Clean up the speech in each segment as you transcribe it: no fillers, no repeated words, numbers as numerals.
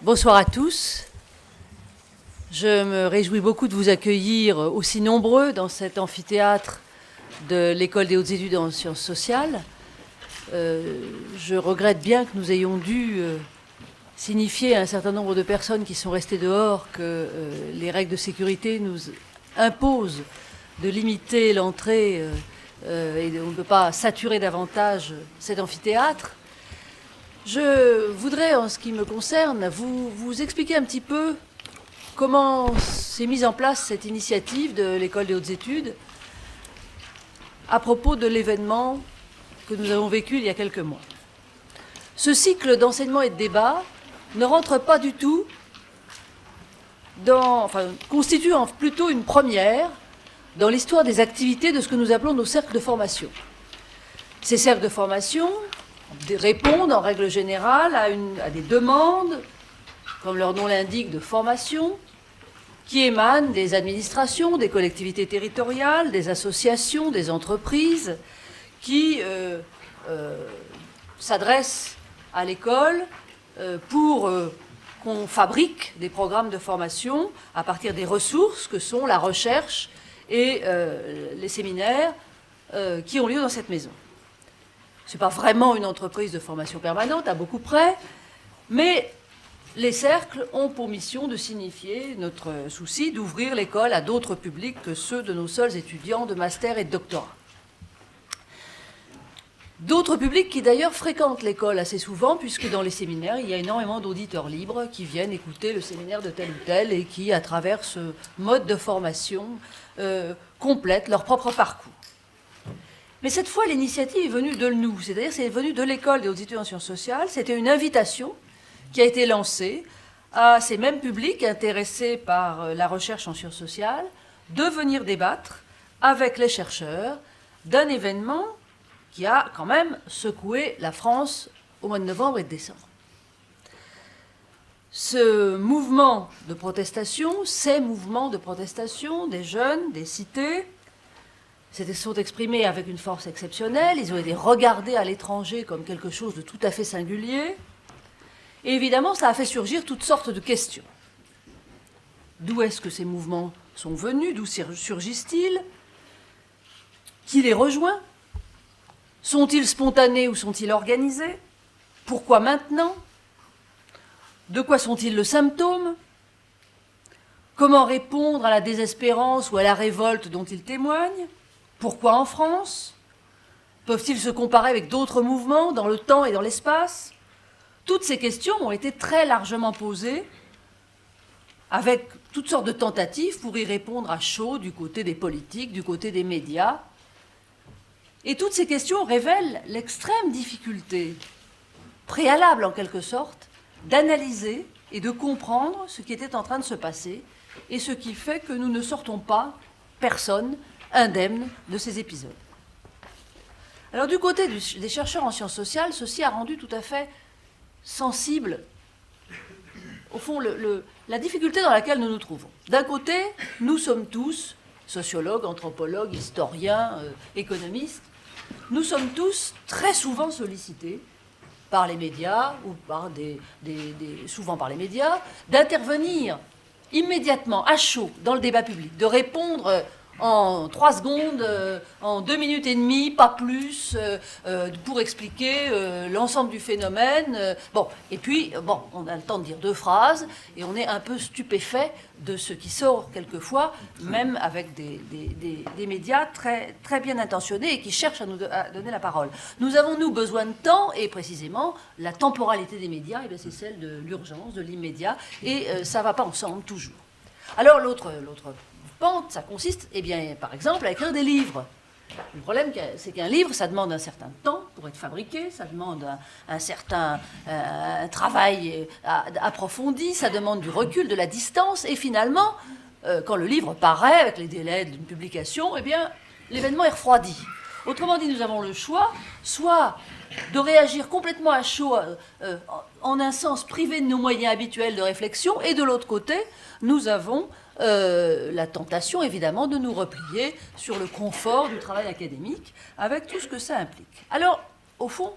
Bonsoir à tous. Je me réjouis beaucoup de vous accueillir aussi nombreux dans cet amphithéâtre de l'École des hautes études en sciences sociales. Je regrette bien que nous ayons dû signifier à un certain nombre de personnes qui sont restées dehors que les règles de sécurité nous imposent de limiter l'entrée et on ne peut pas saturer davantage cet amphithéâtre. Je voudrais, en ce qui me concerne, vous expliquer un petit peu comment s'est mise en place cette initiative de l'École des hautes études à propos de l'événement que nous avons vécu il y a quelques mois. Ce cycle d'enseignement et de débat ne rentre pas du tout constitue plutôt une première dans l'histoire des activités de ce que nous appelons nos cercles de formation. Ces cercles de formation répondent en règle générale à des demandes, comme leur nom l'indique, de formation, qui émanent des administrations, des collectivités territoriales, des associations, des entreprises, qui s'adressent à l'école pour qu'on fabrique des programmes de formation à partir des ressources que sont la recherche et les séminaires qui ont lieu dans cette maison. Ce n'est pas vraiment une entreprise de formation permanente, à beaucoup près, mais les cercles ont pour mission de signifier notre souci d'ouvrir l'école à d'autres publics que ceux de nos seuls étudiants de master et de doctorat. D'autres publics qui d'ailleurs fréquentent l'école assez souvent, puisque dans les séminaires, il y a énormément d'auditeurs libres qui viennent écouter le séminaire de tel ou tel et qui, à travers ce mode de formation, complètent leur propre parcours. Mais cette fois, l'initiative est venue de nous, c'est-à-dire c'est venu de l'École des hautes études en sciences sociales. C'était une invitation qui a été lancée à ces mêmes publics intéressés par la recherche en sciences sociales de venir débattre avec les chercheurs d'un événement qui a quand même secoué la France au mois de novembre et de décembre. Ce mouvement de protestation, ces mouvements de protestation des jeunes, des cités, sont exprimés avec une force exceptionnelle. Ils ont été regardés à l'étranger comme quelque chose de tout à fait singulier. Et évidemment, ça a fait surgir toutes sortes de questions. D'où est-ce que ces mouvements sont venus? D'où surgissent-ils? Qui les rejoint? Sont-ils spontanés ou sont-ils organisés? Pourquoi maintenant? De quoi sont-ils le symptôme? Comment répondre à la désespérance ou à la révolte dont ils témoignent? Pourquoi en France? Peuvent-ils se comparer avec d'autres mouvements dans le temps et dans l'espace? Toutes ces questions ont été très largement posées avec toutes sortes de tentatives pour y répondre à chaud du côté des politiques, du côté des médias. Et toutes ces questions révèlent l'extrême difficulté, préalable en quelque sorte, d'analyser et de comprendre ce qui était en train de se passer et ce qui fait que nous ne sortons pas, personne, indemne de ces épisodes. Alors du côté des chercheurs en sciences sociales, ceci a rendu tout à fait sensible, au fond, la difficulté dans laquelle nous nous trouvons. D'un côté, nous sommes tous, sociologues, anthropologues, historiens, économistes, nous sommes tous très souvent sollicités par les médias, ou par souvent par les médias, d'intervenir immédiatement, à chaud, dans le débat public, de répondre en 3 secondes, en 2 minutes et demie, pas plus, pour expliquer l'ensemble du phénomène. Et puis, on a le temps de dire 2 phrases, et on est un peu stupéfait de ce qui sort quelquefois, même avec des médias très, très bien intentionnés et qui cherchent à donner la parole. Nous avons, nous, besoin de temps, et précisément, la temporalité des médias, et bien, c'est celle de l'urgence, de l'immédiat, et ça ne va pas ensemble, toujours. Alors, l'autre pente, ça consiste, par exemple, à écrire des livres. Le problème, c'est qu'un livre, ça demande un certain temps pour être fabriqué, ça demande un certain travail approfondi, ça demande du recul, de la distance, et finalement, quand le livre paraît, avec les délais d'une publication, l'événement est refroidi. Autrement dit, nous avons le choix, soit de réagir complètement à chaud, en un sens privé de nos moyens habituels de réflexion, et de l'autre côté, nous avons la tentation, évidemment, de nous replier sur le confort du travail académique, avec tout ce que ça implique. Alors, au fond,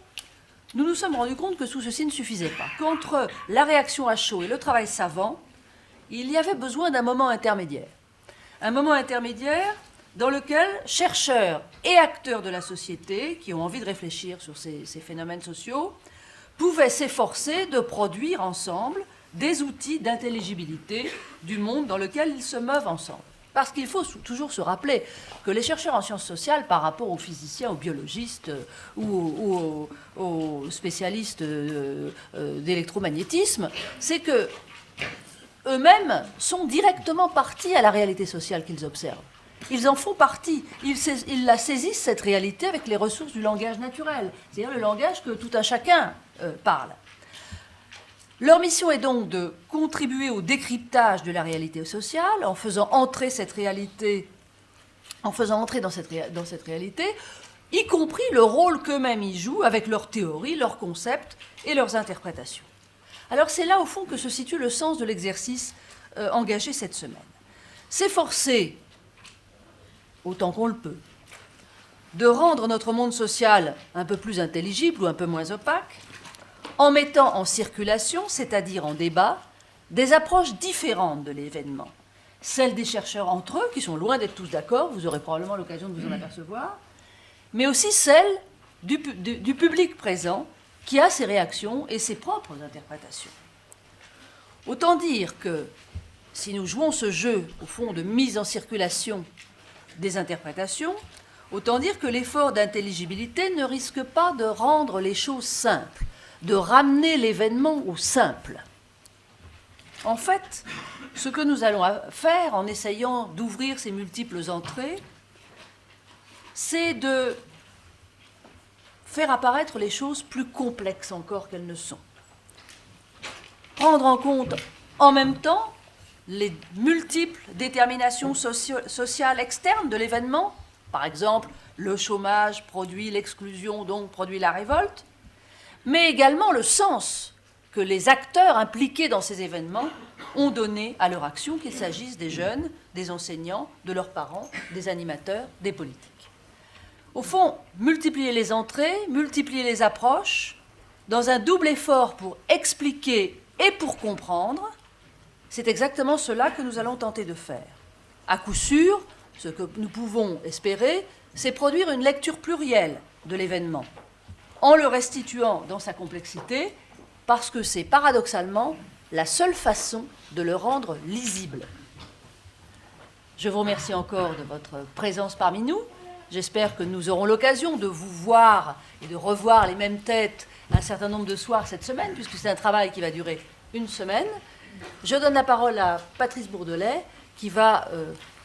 nous nous sommes rendus compte que tout ceci ne suffisait pas, qu'entre la réaction à chaud et le travail savant, il y avait besoin d'un moment intermédiaire. Un moment intermédiaire dans lequel chercheurs et acteurs de la société, qui ont envie de réfléchir sur ces phénomènes sociaux, pouvaient s'efforcer de produire ensemble des outils d'intelligibilité du monde dans lequel ils se meuvent ensemble. Parce qu'il faut toujours se rappeler que les chercheurs en sciences sociales, par rapport aux physiciens, aux biologistes ou aux spécialistes d'électromagnétisme, c'est que eux-mêmes sont directement partis à la réalité sociale qu'ils observent. Ils en font partie. Ils la saisissent, cette réalité, avec les ressources du langage naturel, c'est-à-dire le langage que tout un chacun parle. Leur mission est donc de contribuer au décryptage de la réalité sociale en faisant entrer cette réalité, dans cette réalité, y compris le rôle qu'eux-mêmes y jouent avec leurs théories, leurs concepts et leurs interprétations. Alors c'est là, au fond, que se situe le sens de l'exercice engagé cette semaine. S'efforcer, autant qu'on le peut, de rendre notre monde social un peu plus intelligible ou un peu moins opaque, en mettant en circulation, c'est-à-dire en débat, des approches différentes de l'événement. Celles des chercheurs entre eux, qui sont loin d'être tous d'accord, vous aurez probablement l'occasion de vous en apercevoir, mais aussi celles du public présent, qui a ses réactions et ses propres interprétations. Autant dire que si nous jouons ce jeu, au fond, de mise en circulation des interprétations, autant dire que l'effort d'intelligibilité ne risque pas de rendre les choses simples, de ramener l'événement au simple. En fait, ce que nous allons faire en essayant d'ouvrir ces multiples entrées, c'est de faire apparaître les choses plus complexes encore qu'elles ne sont. Prendre en compte en même temps les multiples déterminations sociales externes de l'événement, par exemple, le chômage produit l'exclusion, donc produit la révolte, mais également le sens que les acteurs impliqués dans ces événements ont donné à leur action, qu'il s'agisse des jeunes, des enseignants, de leurs parents, des animateurs, des politiques. Au fond, multiplier les entrées, multiplier les approches, dans un double effort pour expliquer et pour comprendre, c'est exactement cela que nous allons tenter de faire. À coup sûr, ce que nous pouvons espérer, c'est produire une lecture plurielle de l'événement, en le restituant dans sa complexité, parce que c'est paradoxalement la seule façon de le rendre lisible. Je vous remercie encore de votre présence parmi nous. J'espère que nous aurons l'occasion de vous voir et de revoir les mêmes têtes un certain nombre de soirs cette semaine, puisque c'est un travail qui va durer une semaine. Je donne la parole à Patrice Bourdelet, qui va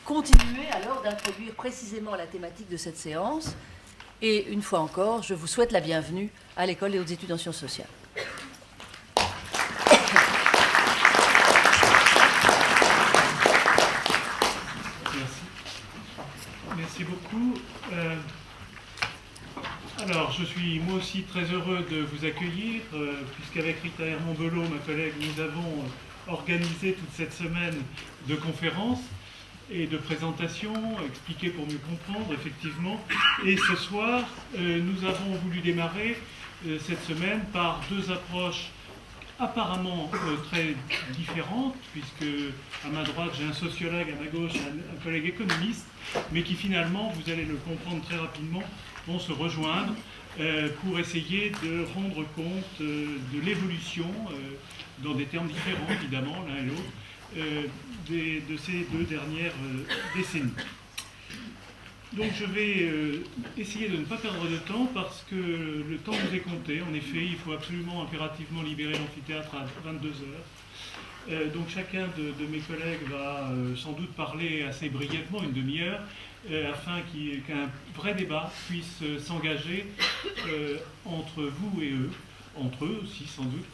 continuer alors d'introduire précisément la thématique de cette séance. Et une fois encore, je vous souhaite la bienvenue à l'École des hautes études en sciences sociales. Merci beaucoup. Alors, je suis moi aussi très heureux de vous accueillir, puisqu'avec Rita Hermont-Belot, ma collègue, nous avons organisé toute cette semaine de conférences et de présentations, expliquer pour mieux comprendre, effectivement. Et ce soir, nous avons voulu démarrer cette semaine par deux approches apparemment très différentes, puisque à ma droite j'ai un sociologue, à ma gauche un collègue économiste, mais qui finalement, vous allez le comprendre très rapidement, vont se rejoindre pour essayer de rendre compte de l'évolution, dans des termes différents évidemment l'un et l'autre, de ces deux dernières décennies. Donc je vais essayer de ne pas perdre de temps parce que le temps nous est compté. En effet, il faut absolument impérativement libérer l'amphithéâtre à 22 heures. Donc chacun de mes collègues va sans doute parler assez brièvement, une demi-heure, afin qu'un vrai débat puisse s'engager entre vous et eux, entre eux aussi sans doute,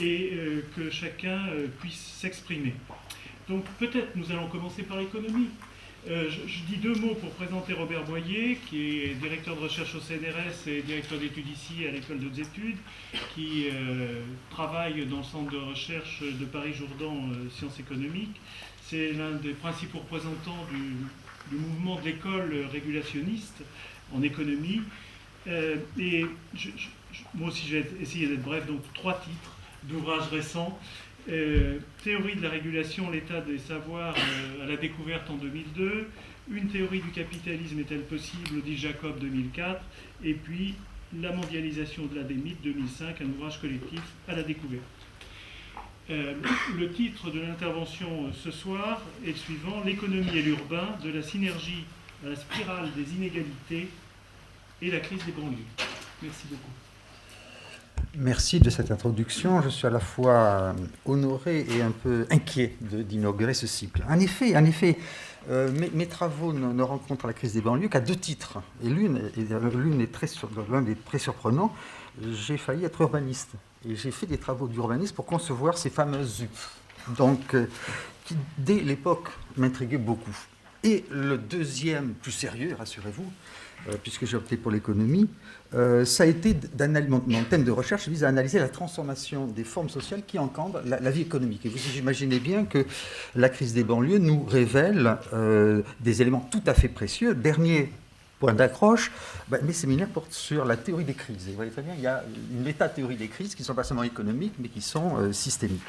et que chacun puisse s'exprimer. Donc peut-être nous allons commencer par l'économie. Je dis deux mots pour présenter Robert Boyer, qui est directeur de recherche au CNRS et directeur d'études ici à l'École d'autres études, qui travaille dans le centre de recherche de Paris-Jourdan Sciences économiques. C'est l'un des principaux représentants du mouvement de l'école régulationniste en économie. Et Moi aussi, j'ai essayé d'être bref, donc 3 titres d'ouvrages récents. Théorie de la régulation, l'état des savoirs à la découverte en 2002. Une théorie du capitalisme est-elle possible, dit Jacob 2004. Et puis, la mondialisation de l'adémite 2005, un ouvrage collectif à la découverte. Le titre de l'intervention ce soir est le suivant: l'économie et l'urbain, de la synergie à la spirale des inégalités et la crise des banlieues. Merci beaucoup. Merci de cette introduction. Je suis à la fois honoré et un peu inquiet d'inaugurer ce cycle. En effet, mes travaux ne rencontrent la crise des banlieues qu'à 2 titres. Et l'un est très surprenant. J'ai failli être urbaniste. Et j'ai fait des travaux d'urbanisme pour concevoir ces fameuses ZUP. Donc, qui, dès l'époque, m'intriguaient beaucoup. Et le deuxième, plus sérieux, rassurez-vous, puisque j'ai opté pour l'économie, ça a été mon thème de recherche vise à analyser la transformation des formes sociales qui encadrent la vie économique. Et vous imaginez bien que la crise des banlieues nous révèle des éléments tout à fait précieux. Dernier point d'accroche, mes séminaires portent sur la théorie des crises. Et vous voyez très bien, il y a une méta-théorie des crises qui ne sont pas seulement économiques, mais qui sont systémiques.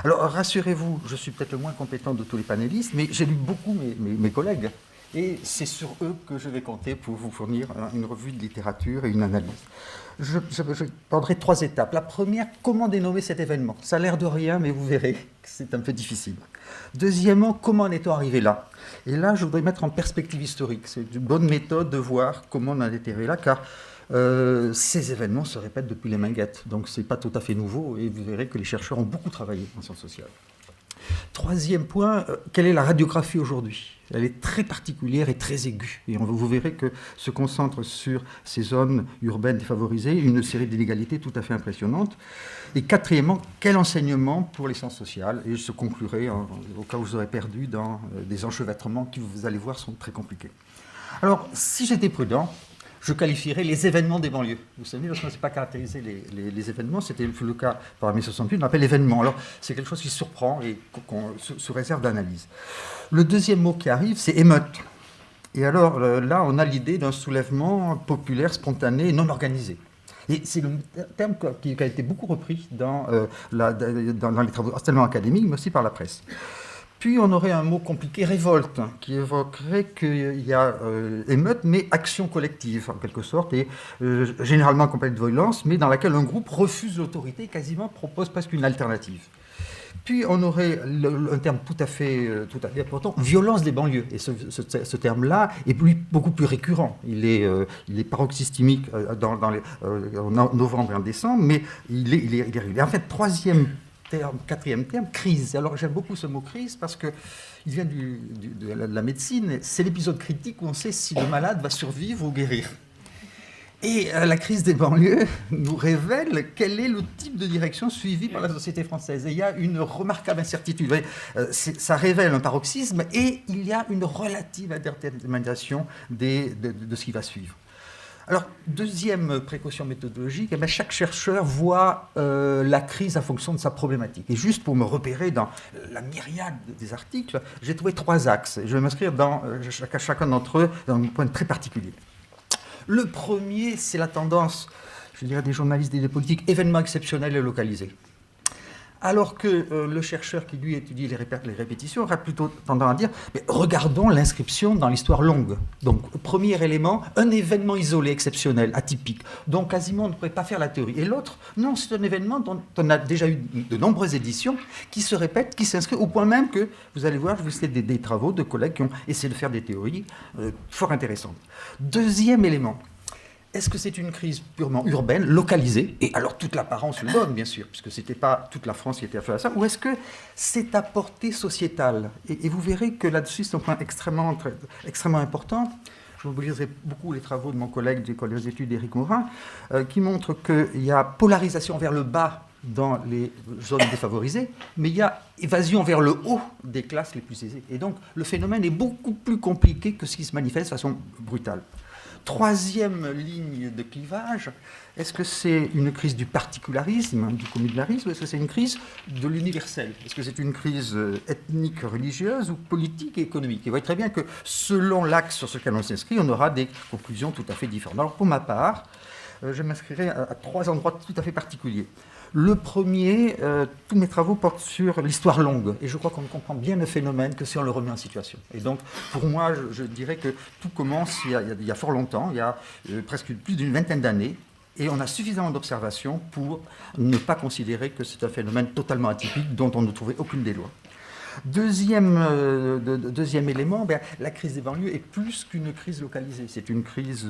Alors, rassurez-vous, je suis peut-être le moins compétent de tous les panélistes, mais j'ai lu beaucoup mes collègues. Et c'est sur eux que je vais compter pour vous fournir une revue de littérature et une analyse. Je prendrai 3 étapes. La première, comment dénommer cet événement? Ça a l'air de rien, mais vous verrez que c'est un peu difficile. Deuxièmement, comment en est-on arrivé là? Et là, je voudrais mettre en perspective historique. C'est une bonne méthode de voir comment on en est arrivé là, car ces événements se répètent depuis les Minguettes. Donc, ce n'est pas tout à fait nouveau, et vous verrez que les chercheurs ont beaucoup travaillé en sciences sociales. Troisième point, quelle est la radiographie aujourd'hui? Elle est très particulière et très aiguë. Et vous verrez que se concentre sur ces zones urbaines défavorisées une série d'inégalités tout à fait impressionnantes. Et quatrièmement, quel enseignement pour les sciences sociales? Et je conclurai, au cas où vous aurez perdu, dans des enchevêtrements qui, vous allez voir, sont très compliqués. Alors, si j'étais prudent, je qualifierais les événements des banlieues. Vous savez, lorsqu'on ne sait pas caractériser les événements, c'était le cas par mai 68, on appelle événement. Alors, c'est quelque chose qui surprend et sous réserve d'analyse. Le deuxième mot qui arrive, c'est émeute. Et alors, là, on a l'idée d'un soulèvement populaire, spontané et non organisé. Et c'est le terme qui a été beaucoup repris dans les travaux, tellement académiques, mais aussi par la presse. Puis on aurait un mot compliqué, révolte, qui évoquerait qu'il y a émeute, mais action collective, en quelque sorte, et généralement accompagnée de violence, mais dans laquelle un groupe refuse l'autorité et quasiment propose presque une alternative. Puis on aurait un terme tout à fait important, violence des banlieues. Et ce terme-là est beaucoup plus récurrent. Il est paroxystimique en novembre et en décembre, mais il est régulier. En fait, quatrième terme, crise. Alors j'aime beaucoup ce mot crise parce qu'il vient de la médecine. C'est l'épisode critique où on sait si le malade va survivre ou guérir. Et la crise des banlieues nous révèle quel est le type de direction suivi par la société française. Et il y a une remarquable incertitude. Vous voyez, ça révèle un paroxysme et il y a une relative indétermination de ce qui va suivre. Alors, deuxième précaution méthodologique, chaque chercheur voit la crise en fonction de sa problématique. Et juste pour me repérer dans la myriade des articles, j'ai trouvé 3 axes. Je vais m'inscrire dans chacun d'entre eux dans un point très particulier. Le premier, c'est la tendance, je dirais, des journalistes et des politiques, événements exceptionnels et localisés. Alors que le chercheur qui, lui, étudie les répétitions aura plutôt tendance à dire mais regardons l'inscription dans l'histoire longue. Donc, premier élément, un événement isolé, exceptionnel, atypique, dont quasiment on ne pourrait pas faire la théorie. Et l'autre, non, c'est un événement dont on a déjà eu de nombreuses éditions qui se répètent, qui s'inscrivent, au point même que, vous allez voir, je vais citer des travaux de collègues qui ont essayé de faire des théories fort intéressantes. Deuxième élément. Est-ce que c'est une crise purement urbaine, localisée, et alors toute l'apparence le donne, bien sûr, puisque ce n'était pas toute la France qui était affaire à ça, ou est-ce que c'est à portée sociétale? Et vous verrez que là-dessus, c'est un point extrêmement important. Je mobiliserai beaucoup les travaux de mon collègue du Collège d'études Éric Morin, qui montrent qu'il y a polarisation vers le bas dans les zones défavorisées, mais il y a évasion vers le haut des classes les plus aisées. Et donc, le phénomène est beaucoup plus compliqué que ce qui se manifeste de façon brutale. Troisième ligne de clivage, est-ce que c'est une crise du particularisme, du communautarisme, ou est-ce que c'est une crise de l'universel? Est-ce que c'est une crise ethnique, religieuse, ou politique et économique? Et vous voyez très bien que selon l'axe sur lequel on s'inscrit, on aura des conclusions tout à fait différentes. Alors pour ma part, je m'inscrirai à 3 endroits tout à fait particuliers. Le premier, tous mes travaux portent sur l'histoire longue, et je crois qu'on comprend bien le phénomène que si on le remet en situation. Et donc, pour moi, je dirais que tout commence il y a fort longtemps, il y a presque plus d'une vingtaine d'années, et on a suffisamment d'observations pour ne pas considérer que c'est un phénomène totalement atypique dont on ne trouvait aucune des lois. Deuxième élément, la crise des banlieues est plus qu'une crise localisée. C'est une crise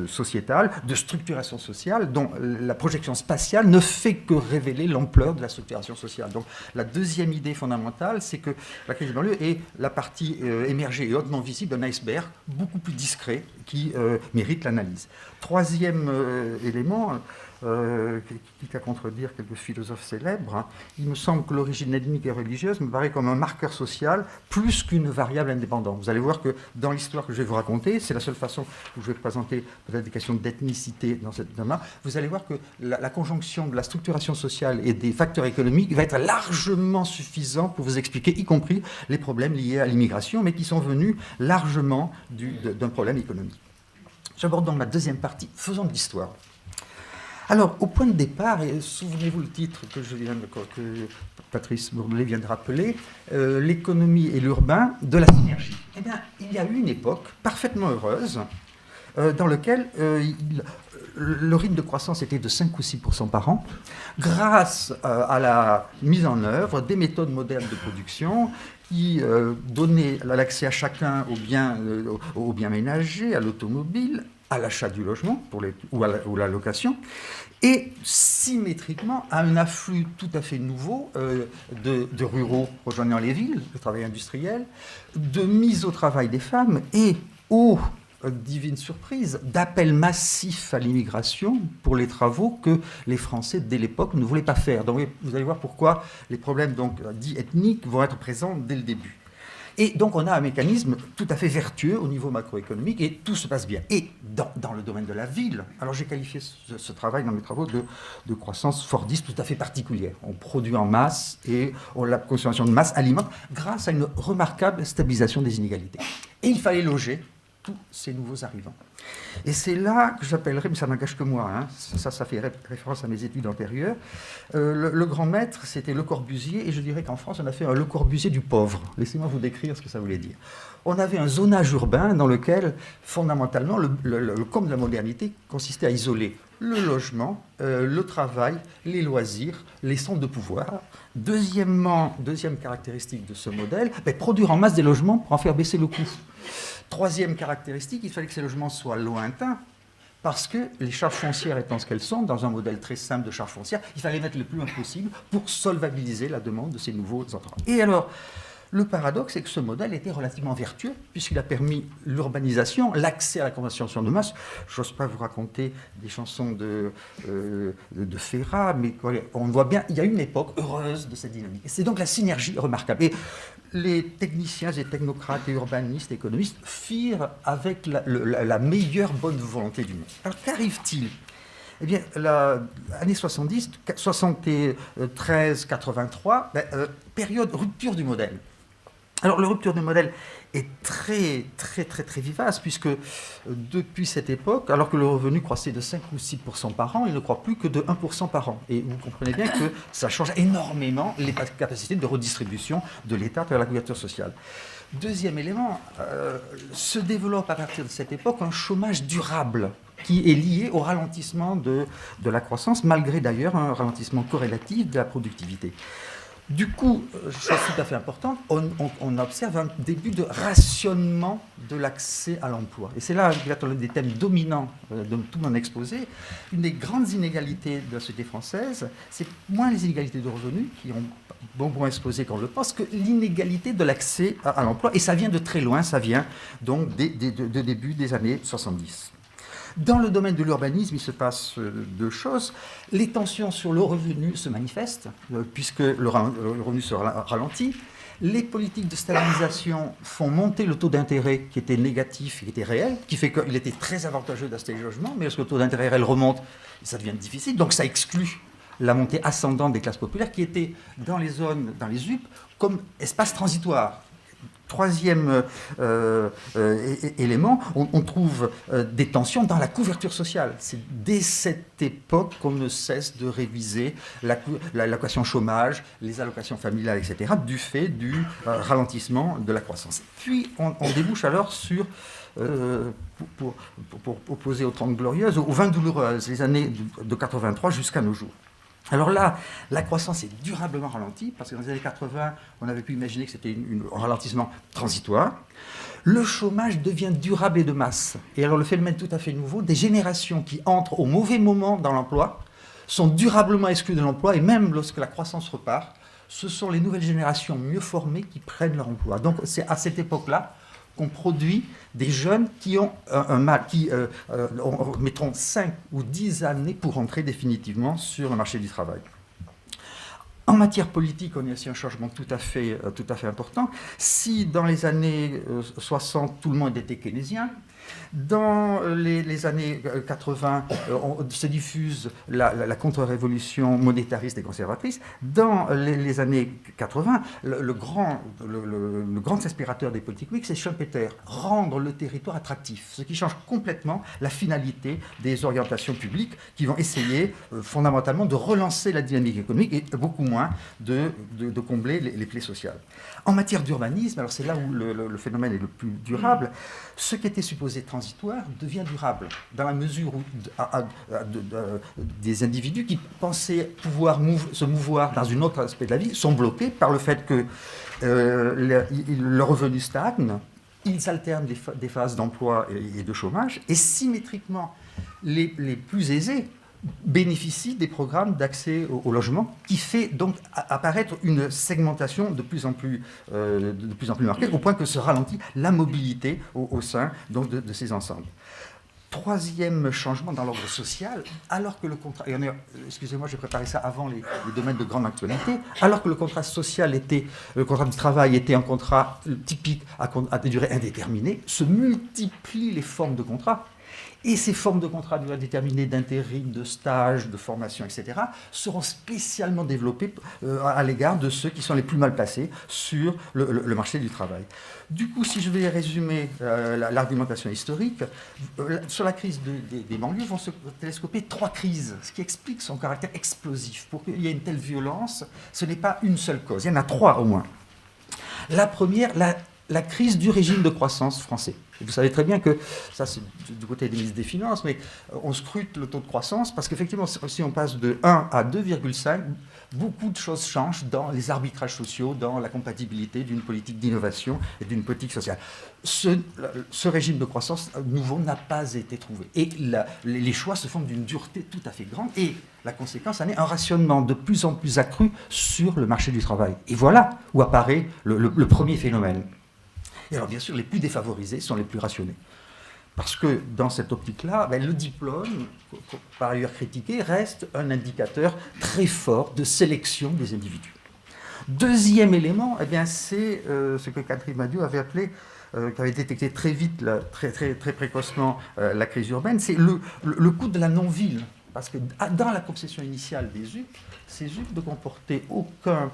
sociétale, de structuration sociale, dont la projection spatiale ne fait que révéler l'ampleur de la structuration sociale. Donc la deuxième idée fondamentale, c'est que la crise des banlieues est la partie émergée et hautement visible d'un iceberg beaucoup plus discret qui mérite l'analyse. Troisième élément, quitte à contredire quelques philosophes célèbres, il me semble que l'origine ethnique et religieuse me paraît comme un marqueur social plus qu'une variable indépendante. Vous allez voir que dans l'histoire que je vais vous raconter, c'est la seule façon où je vais présenter peut-être des questions d'ethnicité dans cette domaine. Vous allez voir que la conjonction de la structuration sociale et des facteurs économiques va être largement suffisant pour vous expliquer, y compris les problèmes liés à l'immigration, mais qui sont venus largement d'un problème économique. J'aborde donc la deuxième partie, faisons de l'histoire. Alors, au point de départ, et souvenez-vous le titre que Patrice Bourdelet vient de rappeler, l'économie et l'urbain de la synergie. Eh bien, il y a eu une époque parfaitement heureuse dans laquelle le rythme de croissance était de 5 ou 6% par an, grâce à la mise en œuvre des méthodes modernes de production qui donnaient l'accès à chacun aux biens ménagers, à l'automobile, à l'achat du logement ou à la location, et symétriquement à un afflux tout à fait nouveau de ruraux rejoignant les villes, le travail industriel, de mise au travail des femmes et divine surprise, d'appels massifs à l'immigration pour les travaux que les Français, dès l'époque, ne voulaient pas faire. Donc vous allez voir pourquoi les problèmes dits ethniques vont être présents dès le début. Et donc on a un mécanisme tout à fait vertueux au niveau macroéconomique et tout se passe bien. Et dans le domaine de la ville, alors j'ai qualifié ce travail dans mes travaux de croissance fordiste tout à fait particulière. On produit en masse et la consommation de masse alimente grâce à une remarquable stabilisation des inégalités. Et il fallait loger tous ces nouveaux arrivants. Et c'est là que j'appellerais, mais ça n'engage que moi, ça fait référence à mes études antérieures, le grand maître, c'était Le Corbusier, et je dirais qu'en France, on a fait un Le Corbusier du pauvre. Laissez-moi vous décrire ce que ça voulait dire. On avait un zonage urbain dans lequel, fondamentalement, le comble de la modernité consistait à isoler le logement, le travail, les loisirs, les centres de pouvoir. Deuxième caractéristique de ce modèle, produire en masse des logements pour en faire baisser le coût. Troisième caractéristique, il fallait que ces logements soient lointains, parce que les charges foncières étant ce qu'elles sont, dans un modèle très simple de charges foncières, il fallait mettre le plus loin possible pour solvabiliser la demande de ces nouveaux entrants. Et alors, le paradoxe, c'est que ce modèle était relativement vertueux, puisqu'il a permis l'urbanisation, l'accès à la consommation de masse. Je n'ose pas vous raconter des chansons de Ferrat, mais on voit bien, il y a une époque heureuse de cette dynamique. Et c'est donc la synergie remarquable. Et les techniciens et technocrates et urbanistes, économistes, firent avec la meilleure bonne volonté du monde. Alors qu'arrive-t-il ? Eh bien, l'année 70, 73, 83, période rupture du modèle. Alors, la rupture du modèle est très, très, très, très vivace, puisque depuis cette époque, alors que le revenu croissait de 5 ou 6% par an, il ne croît plus que de 1% par an. Et vous comprenez bien que ça change énormément les capacités de redistribution de l'État vers la couverture sociale. Deuxième élément, se développe à partir de cette époque un chômage durable qui est lié au ralentissement de la croissance, malgré d'ailleurs un ralentissement corrélatif de la productivité. Du coup, chose tout à fait importante, on observe un début de rationnement de l'accès à l'emploi. Et c'est là l'un des thèmes dominants de tout mon exposé. Une des grandes inégalités de la société française, c'est moins les inégalités de revenus, qui ont beaucoup exposé qu'on le pense, que l'inégalité de l'accès à l'emploi. Et ça vient de très loin, ça vient donc de début des années 70. Dans le domaine de l'urbanisme, il se passe deux choses. Les tensions sur le revenu se manifestent, puisque le revenu se ralentit. Les politiques de stabilisation font monter le taux d'intérêt qui était négatif, qui était réel, qui fait qu'il était très avantageux d'acheter les logements, mais lorsque le taux d'intérêt réel remonte, ça devient difficile. Donc ça exclut la montée ascendante des classes populaires qui étaient dans les zones, dans les ZUP, comme espace transitoire. Troisième élément, on trouve des tensions dans la couverture sociale. C'est dès cette époque qu'on ne cesse de réviser l'allocation chômage, les allocations familiales, etc., du fait du ralentissement de la croissance. Puis on débouche alors sur, pour opposer aux 30 glorieuses, aux 20 douloureuses, les années de 83 jusqu'à nos jours. Alors là, la croissance est durablement ralentie, parce que dans les années 80, on avait pu imaginer que c'était un ralentissement transitoire. Le chômage devient durable et de masse. Et alors le phénomène tout à fait nouveau, des générations qui entrent au mauvais moment dans l'emploi sont durablement exclues de l'emploi, et même lorsque la croissance repart, ce sont les nouvelles générations mieux formées qui prennent leur emploi. Donc c'est à cette époque-là qu'on produit des jeunes qui ont mettront 5 ou 10 années pour entrer définitivement sur le marché du travail. En matière politique, on a aussi un changement tout à fait important. Si dans les années 60, tout le monde était keynésien, dans les années 80, se diffuse la contre-révolution monétariste et conservatrice. Dans les années 80, le grand aspirateur des politiques publiques, c'est Schumpeter, rendre le territoire attractif, ce qui change complètement la finalité des orientations publiques qui vont essayer fondamentalement de relancer la dynamique économique et beaucoup moins de combler les plaies sociales. En matière d'urbanisme, alors c'est là où le phénomène est le plus durable, ce qui était supposé transitoire devient durable, dans la mesure où des individus qui pensaient pouvoir se mouvoir dans un autre aspect de la vie sont bloqués par le fait que le revenu stagne, ils alternent des phases d'emploi et de chômage, et symétriquement, les plus aisés bénéficient des programmes d'accès au logement, qui fait donc apparaître une segmentation de plus en plus marquée, au point que se ralentit la mobilité au sein donc, de ces ensembles. Troisième changement dans l'ordre social, alors que le contrat, excusez-moi, j'ai préparé ça avant les domaines de grande actualité, alors que le contrat social le contrat du travail était un contrat typique à durée indéterminée, se multiplient les formes de contrats. Et ces formes de contrats à durée déterminée, d'intérim, de stage, de formation, etc., seront spécialement développées à l'égard de ceux qui sont les plus mal placés sur le marché du travail. Du coup, si je vais résumer l'argumentation historique, sur la crise des banlieues vont se télescoper 3 crises, ce qui explique son caractère explosif. Pour qu'il y ait une telle violence, ce n'est pas une seule cause, il y en a 3 au moins. La première, la crise du régime de croissance français. Et vous savez très bien que, ça c'est du côté des ministres des Finances, mais on scrute le taux de croissance parce qu'effectivement, si on passe de 1 à 2,5, beaucoup de choses changent dans les arbitrages sociaux, dans la compatibilité d'une politique d'innovation et d'une politique sociale. Ce régime de croissance nouveau n'a pas été trouvé. Et les choix se font d'une dureté tout à fait grande. Et la conséquence en est un rationnement de plus en plus accru sur le marché du travail. Et voilà où apparaît le premier phénomène. Et alors, bien sûr, les plus défavorisés sont les plus rationnés. Parce que, dans cette optique-là, le diplôme, par ailleurs critiqué, reste un indicateur très fort de sélection des individus. Deuxième élément, c'est ce que Catherine Madiot avait appelé, qui avait détecté très vite, très précocement, la crise urbaine, c'est le coût de la non-ville. Parce que dans la conception initiale des ZUP, ces ZUP ne comportaient aucun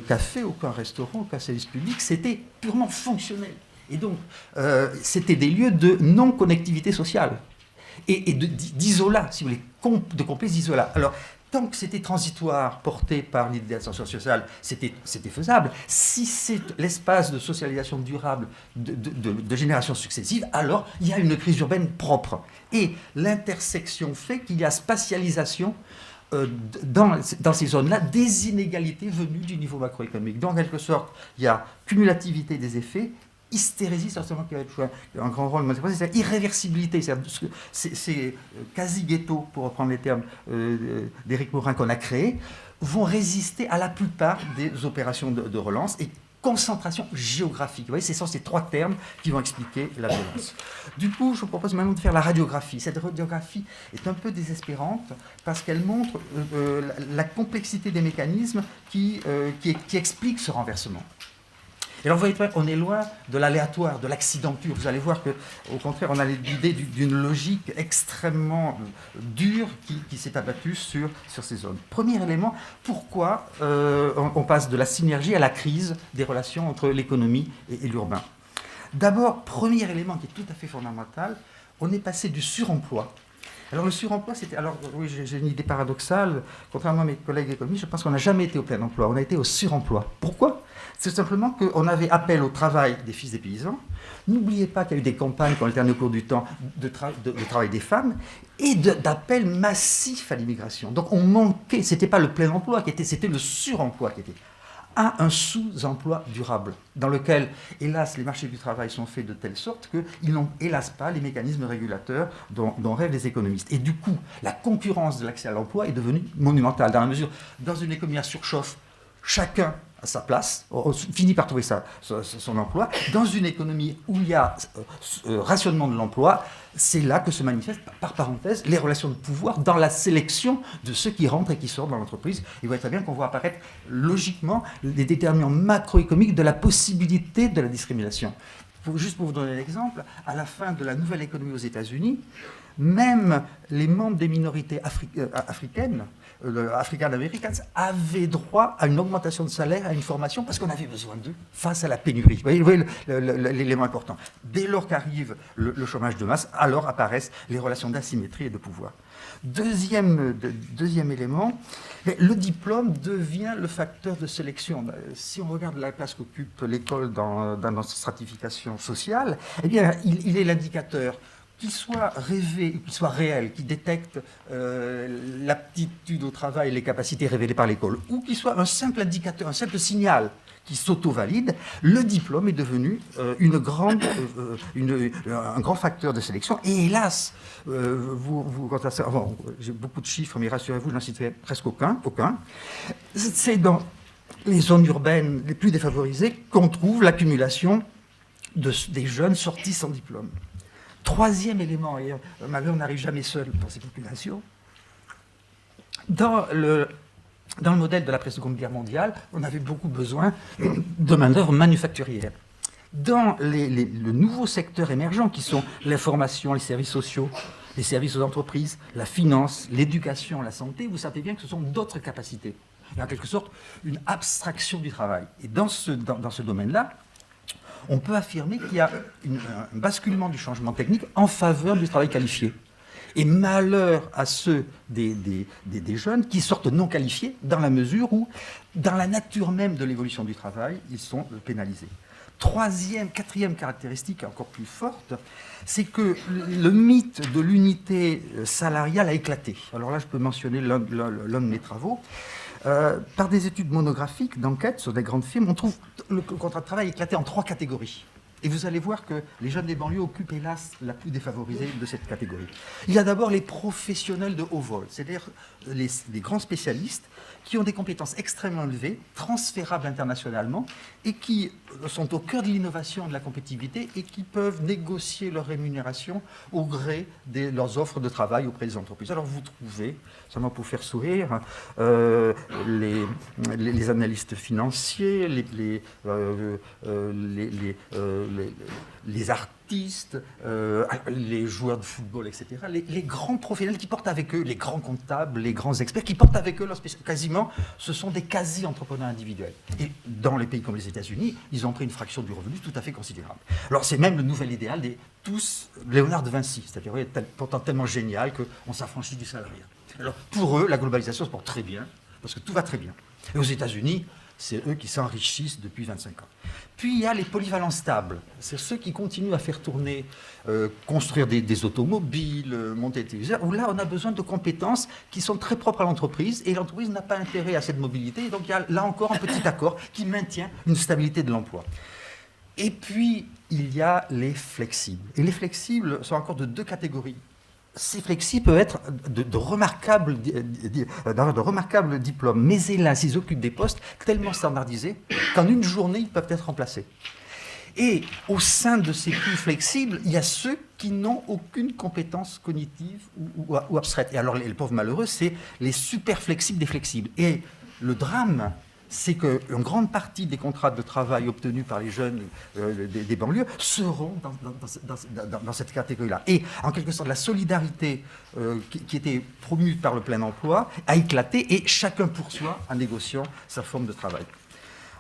café, aucun restaurant, aucun service public, c'était purement fonctionnel. Et donc, c'était des lieux de non-connectivité sociale et d'isolat, si vous voulez, de complet isolat. Alors, tant que c'était transitoire, porté par l'idée d'ascension sociale, c'était faisable. Si c'est l'espace de socialisation durable de générations successives, alors il y a une crise urbaine propre. Et l'intersection fait qu'il y a spatialisation dans ces zones-là des inégalités venues du niveau macroéconomique. Donc, en quelque sorte, il y a cumulativité des effets, hystérésie, certainement qui va jouer un grand rôle, c'est irréversibilité, ces quasi-ghettos, pour reprendre les termes d'Éric Morin qu'on a créés, vont résister à la plupart des opérations de relance et concentration géographique. Vous voyez, ce sont ces 3 termes qui vont expliquer la violence. Du coup, je vous propose maintenant de faire la radiographie. Cette radiographie est un peu désespérante parce qu'elle montre la complexité des mécanismes qui expliquent ce renversement. Et alors, vous voyez, on est loin de l'aléatoire, de l'accident pur. Vous allez voir qu'au contraire, on a l'idée d'une logique extrêmement dure qui s'est abattue sur ces zones. Premier élément, pourquoi on passe de la synergie à la crise des relations entre l'économie et l'urbain? D'abord, premier élément qui est tout à fait fondamental, on est passé du suremploi. Alors le suremploi, c'était... Alors oui, j'ai une idée paradoxale. Contrairement à mes collègues économistes, je pense qu'on n'a jamais été au plein emploi, on a été au suremploi. Pourquoi? C'est simplement qu'on avait appel au travail des fils des paysans. N'oubliez pas qu'il y a eu des campagnes qui ont alterné au cours du temps de travail des femmes et d'appels massifs à l'immigration. Donc on manquait, c'était pas le plein emploi qui était, c'était le suremploi qui était. Un sous-emploi durable, dans lequel, hélas, les marchés du travail sont faits de telle sorte qu'ils n'ont, hélas, pas les mécanismes régulateurs dont rêvent les économistes. Et du coup, la concurrence de l'accès à l'emploi est devenue monumentale, dans la mesure, dans une économie à surchauffe, chacun à sa place, finit par trouver son emploi. Dans une économie où il y a rationnement de l'emploi, c'est là que se manifestent, par parenthèse, les relations de pouvoir dans la sélection de ceux qui rentrent et qui sortent dans l'entreprise. Il voit très bien qu'on voit apparaître logiquement les déterminants macroéconomiques de la possibilité de la discrimination. Juste pour vous donner l'exemple, à la fin de la nouvelle économie aux États-Unis, même les membres des minorités africaines, African Americans, avaient droit à une augmentation de salaire, à une formation, parce qu'on avait besoin d'eux face à la pénurie. Vous voyez l'élément important. Dès lors qu'arrive le chômage de masse, alors apparaissent les relations d'asymétrie et de pouvoir. Deuxième élément, le diplôme devient le facteur de sélection. Si on regarde la place qu'occupe l'école dans notre stratification sociale, eh bien, il est l'indicateur, qu'il soit rêvé ou qu'il soit réel, qui détecte l'aptitude au travail et les capacités révélées par l'école, ou qu'il soit un simple indicateur, un simple signal qui s'auto-valide, le diplôme est devenu un grand facteur de sélection. Et hélas, j'ai beaucoup de chiffres, mais rassurez-vous, je n'en citerai presque aucun. C'est dans les zones urbaines les plus défavorisées qu'on trouve l'accumulation des jeunes sortis sans diplôme. Troisième élément, et malheureusement on n'arrive jamais seul dans ces populations, dans le modèle de l'après-seconde guerre mondiale, on avait beaucoup besoin de main-d'œuvre manufacturière. Dans le nouveau secteur émergent qui sont l'information, les services sociaux, les services aux entreprises, la finance, l'éducation, la santé, vous savez bien que ce sont d'autres capacités. Il y a en quelque sorte une abstraction du travail. Et dans ce domaine-là, on peut affirmer qu'il y a un basculement du changement technique en faveur du travail qualifié. Et malheur à ceux des jeunes qui sortent non qualifiés, dans la mesure où, dans la nature même de l'évolution du travail, ils sont pénalisés. Quatrième caractéristique encore plus forte, c'est que le mythe de l'unité salariale a éclaté. Alors là, je peux mentionner l'un de mes travaux. Par des études monographiques d'enquête sur des grandes firmes, on trouve le contrat de travail éclaté en 3 catégories. Et vous allez voir que les jeunes des banlieues occupent, hélas, la plus défavorisée de cette catégorie. Il y a d'abord les professionnels de haut vol, c'est-à-dire les grands spécialistes qui ont des compétences extrêmement élevées, transférables internationalement, et qui sont au cœur de l'innovation et de la compétitivité, et qui peuvent négocier leur rémunération au gré de leurs offres de travail auprès des entreprises. Alors vous trouvez, seulement pour faire sourire, les analystes financiers, les artistes, les joueurs de football, etc. Les grands professionnels qui portent avec eux, les grands comptables, les grands experts, qui portent avec eux leur spécialité. Quasiment, ce sont des quasi-entrepreneurs individuels. Et dans les pays comme les États-Unis, ils ont pris une fraction du revenu tout à fait considérable. Alors c'est même le nouvel idéal des tous Léonard de Vinci, c'est-à-dire pourtant tellement génial qu'on s'affranchit du salariat. Alors pour eux, la globalisation se porte très bien, parce que tout va très bien. Et aux États-Unis, c'est eux qui s'enrichissent depuis 25 ans. Puis il y a les polyvalents stables. C'est ceux qui continuent à faire tourner, construire des automobiles, monter des téléviseurs, où là on a besoin de compétences qui sont très propres à l'entreprise, et l'entreprise n'a pas intérêt à cette mobilité. Et donc il y a là encore un petit accord qui maintient une stabilité de l'emploi. Et puis il y a les flexibles. Et les flexibles sont encore de 2 catégories. Ces flexibles peuvent être de remarquables diplômes, mais hélas, ils occupent des postes tellement standardisés qu'en une journée, ils peuvent être remplacés. Et au sein de ces plus flexibles, il y a ceux qui n'ont aucune compétence cognitive ou abstraite. Et alors, les pauvres malheureux, c'est les super flexibles des flexibles. Et le drame, c'est qu'une grande partie des contrats de travail obtenus par les jeunes des banlieues seront dans cette catégorie-là. Et en quelque sorte, la solidarité qui était promue par le plein emploi a éclaté et chacun pour soi en négociant sa forme de travail.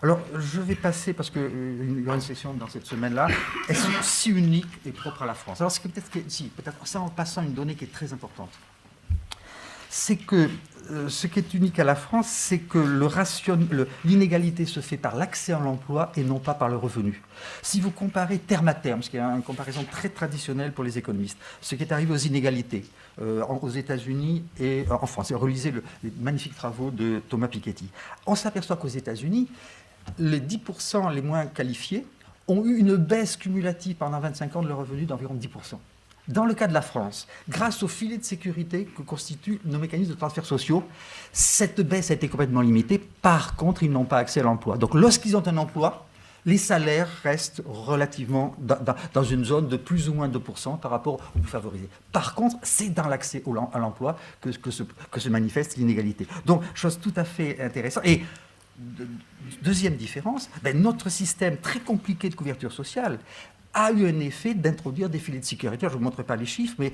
Alors, je vais passer, parce qu'il y aura une section dans cette semaine-là, est-ce si unique et propre à la France? Alors, peut-être ça en passant une donnée qui est très importante. C'est que ce qui est unique à la France, c'est que l'inégalité se fait par l'accès à l'emploi et non pas par le revenu. Si vous comparez terme à terme, ce qui est une comparaison très traditionnelle pour les économistes, ce qui est arrivé aux inégalités aux États-Unis et en France, et relisez les magnifiques travaux de Thomas Piketty, on s'aperçoit qu'aux États-Unis, les 10% les moins qualifiés ont eu une baisse cumulative pendant 25 ans de leur revenu d'environ 10%. Dans le cas de la France, grâce au filet de sécurité que constituent nos mécanismes de transferts sociaux, cette baisse a été complètement limitée. Par contre, ils n'ont pas accès à l'emploi. Donc lorsqu'ils ont un emploi, les salaires restent relativement dans une zone de plus ou moins 2% par rapport aux plus favorisés. Par contre, c'est dans l'accès à l'emploi que se manifeste l'inégalité. Donc, chose tout à fait intéressante. Et deuxième différence, notre système très compliqué de couverture sociale a eu un effet d'introduire des filets de sécurité. Je ne vous montrerai pas les chiffres, mais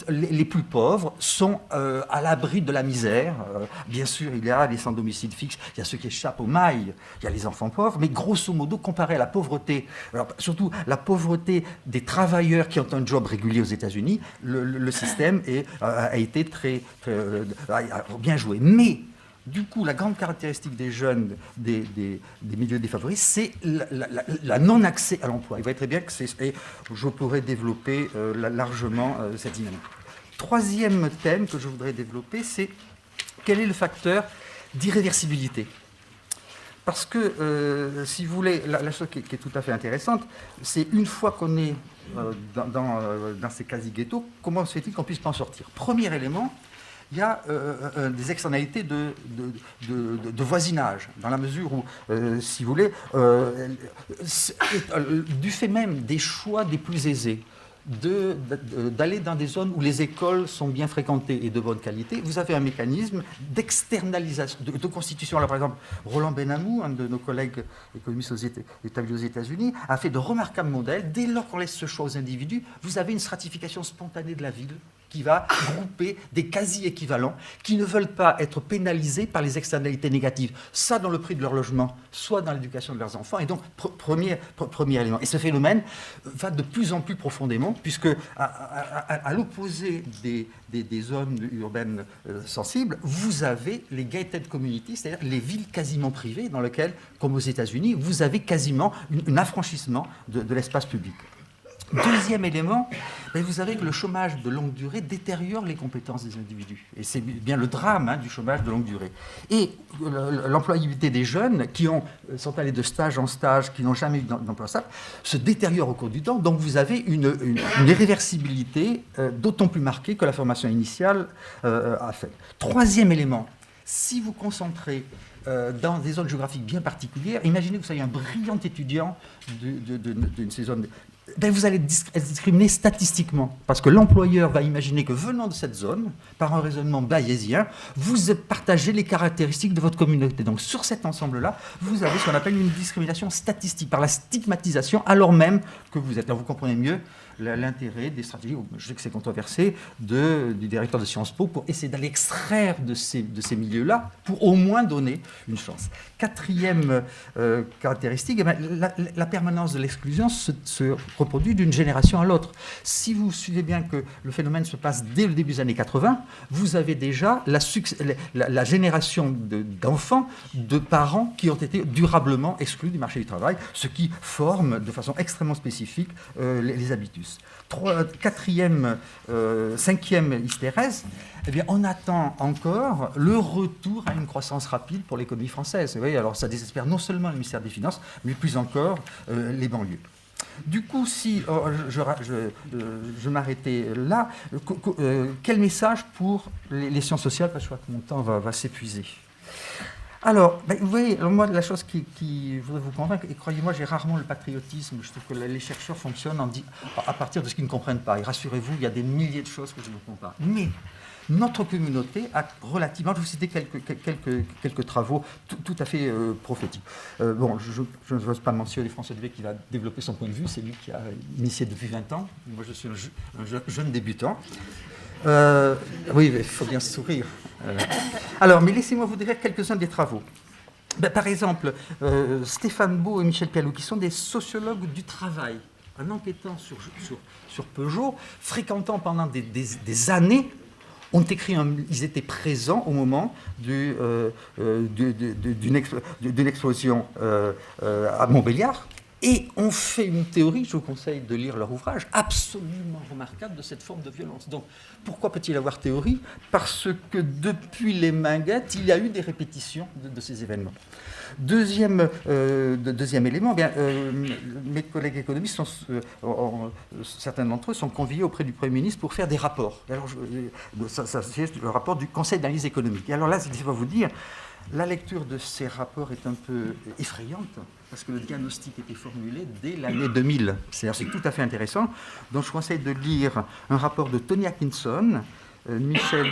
les plus pauvres sont à l'abri de la misère. Bien sûr, il y a les sans domicile fixe, il y a ceux qui échappent aux mailles, il y a les enfants pauvres, mais grosso modo, comparé à la pauvreté, alors, surtout la pauvreté des travailleurs qui ont un job régulier aux États-Unis, le système a été très bien joué. Mais du coup, la grande caractéristique des jeunes des milieux défavorisés, c'est la non-accès à l'emploi. Il va être très bien que je pourrais développer largement cette dynamique. Troisième thème que je voudrais développer, c'est quel est le facteur d'irréversibilité? Parce que, si vous voulez, la chose qui est tout à fait intéressante, c'est une fois qu'on est dans ces quasi-ghettos, comment se fait-il qu'on puisse pas en sortir? Premier élément, il y a des externalités de voisinage, dans la mesure où, si vous voulez, du fait même des choix des plus aisés, d'aller dans des zones où les écoles sont bien fréquentées et de bonne qualité, vous avez un mécanisme d'externalisation, de constitution. Alors, par exemple, Roland Benamou, un de nos collègues économistes établis aux États-Unis, a fait de remarquables modèles. Dès lors qu'on laisse ce choix aux individus, vous avez une stratification spontanée de la ville qui va grouper des quasi-équivalents qui ne veulent pas être pénalisés par les externalités négatives, soit dans le prix de leur logement, soit dans l'éducation de leurs enfants. Et donc, premier élément. Et ce phénomène va de plus en plus profondément, puisque à l'opposé des zones urbaines sensibles, vous avez les gated communities, c'est-à-dire les villes quasiment privées, dans lesquelles, comme aux États-Unis, vous avez quasiment un affranchissement de l'espace public. Deuxième élément, vous savez que le chômage de longue durée détériore les compétences des individus. Et c'est bien le drame du chômage de longue durée. Et l'employabilité des jeunes qui sont allés de stage en stage, qui n'ont jamais eu d'emploi stable, se détériore au cours du temps. Donc vous avez une irréversibilité d'autant plus marquée que la formation initiale a fait. Troisième élément, si vous concentrez dans des zones géographiques bien particulières, imaginez que vous soyez un brillant étudiant d'une ces zones. Vous allez être discriminé statistiquement, parce que l'employeur va imaginer que venant de cette zone, par un raisonnement bayésien, vous partagez les caractéristiques de votre communauté. Donc sur cet ensemble-là, vous avez ce qu'on appelle une discrimination statistique, par la stigmatisation, alors même que vous êtes. Là, vous comprenez mieux l'intérêt des stratégies, je sais que c'est controversé, du directeur de Sciences Po, pour essayer d'aller extraire de ces milieux-là, pour au moins donner une chance. Quatrième caractéristique, la permanence de l'exclusion se reproduit d'une génération à l'autre. Si vous suivez bien que le phénomène se passe dès le début des années 80, vous avez déjà la génération d'enfants, de parents qui ont été durablement exclus du marché du travail, ce qui forme de façon extrêmement spécifique les habitus. Cinquième hystérèse, on attend encore le retour à une croissance rapide pour l'économie française. Vous voyez, alors ça désespère non seulement le ministère des Finances, mais plus encore les banlieues. Du coup, si je m'arrêtais là, quel message pour les sciences sociales, parce que je crois que mon temps va s'épuiser. Alors, vous voyez, moi, la chose qui voudrait vous convaincre, et croyez-moi, j'ai rarement le patriotisme, je trouve que les chercheurs fonctionnent à partir de ce qu'ils ne comprennent pas. Et rassurez-vous, il y a des milliers de choses que je ne comprends pas. Mais notre communauté a relativement, je vais vous citer quelques travaux tout à fait prophétiques. Bon, je n'ose pas mentionner François Duvet qui va développer son point de vue, c'est lui qui a initié depuis 20 ans, moi je suis un jeune débutant. Oui, il faut bien sourire. Alors, mais laissez-moi vous dire quelques-uns des travaux. Ben, par exemple, Stéphane Beau et Michel Pialou, qui sont des sociologues du travail, en enquêtant sur Peugeot, fréquentant pendant des années, ils étaient présents au moment d'une explosion à Montbéliard. Et on fait une théorie, je vous conseille de lire leur ouvrage, absolument remarquable de cette forme de violence. Donc, pourquoi peut-il avoir théorie? Parce que depuis les Minguettes, il y a eu des répétitions de ces événements. Deuxième élément, bien, mes collègues économistes, certains d'entre eux sont conviés auprès du Premier ministre pour faire des rapports. Alors, c'est le rapport du Conseil d'analyse économique. Et alors là, je vais vous dire, la lecture de ces rapports est un peu effrayante, parce que le diagnostic était formulé dès l'année 2000. C'est tout à fait intéressant. Donc je conseille de lire un rapport de Tony Atkinson, Michel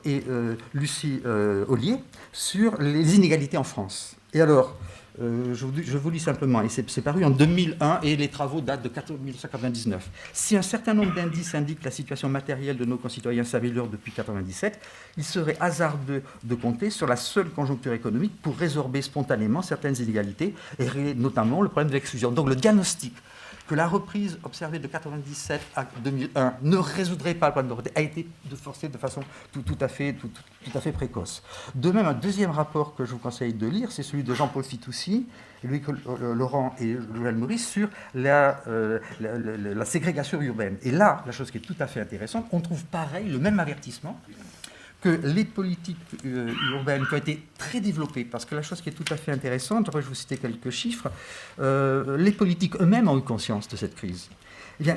et Lucie Ollier sur les inégalités en France. Et alors, je vous lis simplement, et c'est paru en 2001 et les travaux datent de 1999. Si un certain nombre d'indices indiquent la situation matérielle de nos concitoyens s'améliore depuis 1997, il serait hasardeux de compter sur la seule conjoncture économique pour résorber spontanément certaines inégalités, et notamment le problème de l'exclusion. Donc le diagnostic que la reprise observée de 1997 à 2001 ne résoudrait pas le problème de pauvreté a été forcée de façon tout à fait précoce. De même, un deuxième rapport que je vous conseille de lire, c'est celui de Jean-Paul Fitoussi, Louis Laurent et Joël Maurice sur la ségrégation urbaine. Et là, la chose qui est tout à fait intéressante, on trouve pareil, le même avertissement, que les politiques urbaines qui ont été très développées, parce que la chose qui est tout à fait intéressante, je vais vous citer quelques chiffres, les politiques eux-mêmes ont eu conscience de cette crise. Eh bien,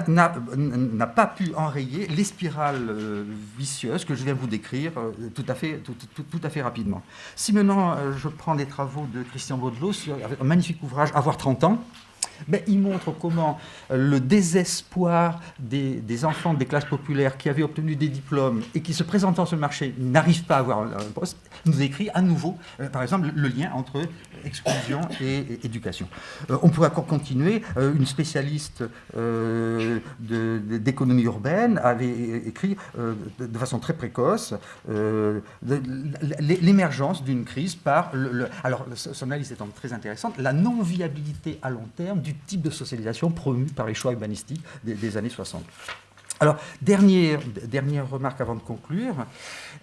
n'a pas pu enrayer les spirales vicieuses que je viens vous décrire tout à fait rapidement. Si maintenant je prends les travaux de Christian Baudelot sur un magnifique ouvrage « Avoir 30 ans », ben, il montre comment le désespoir des enfants des classes populaires qui avaient obtenu des diplômes et qui, se présentant sur le marché, n'arrivent pas à avoir un poste, nous écrit à nouveau, par exemple, le lien entre exclusion et éducation. On pourrait encore continuer. Une spécialiste d'économie urbaine avait écrit de façon très précoce l'émergence d'une crise par alors, son analyse étant très intéressante, la non-viabilité à long terme du type de socialisation promu par les choix urbanistiques des années 60. Alors, dernière remarque avant de conclure,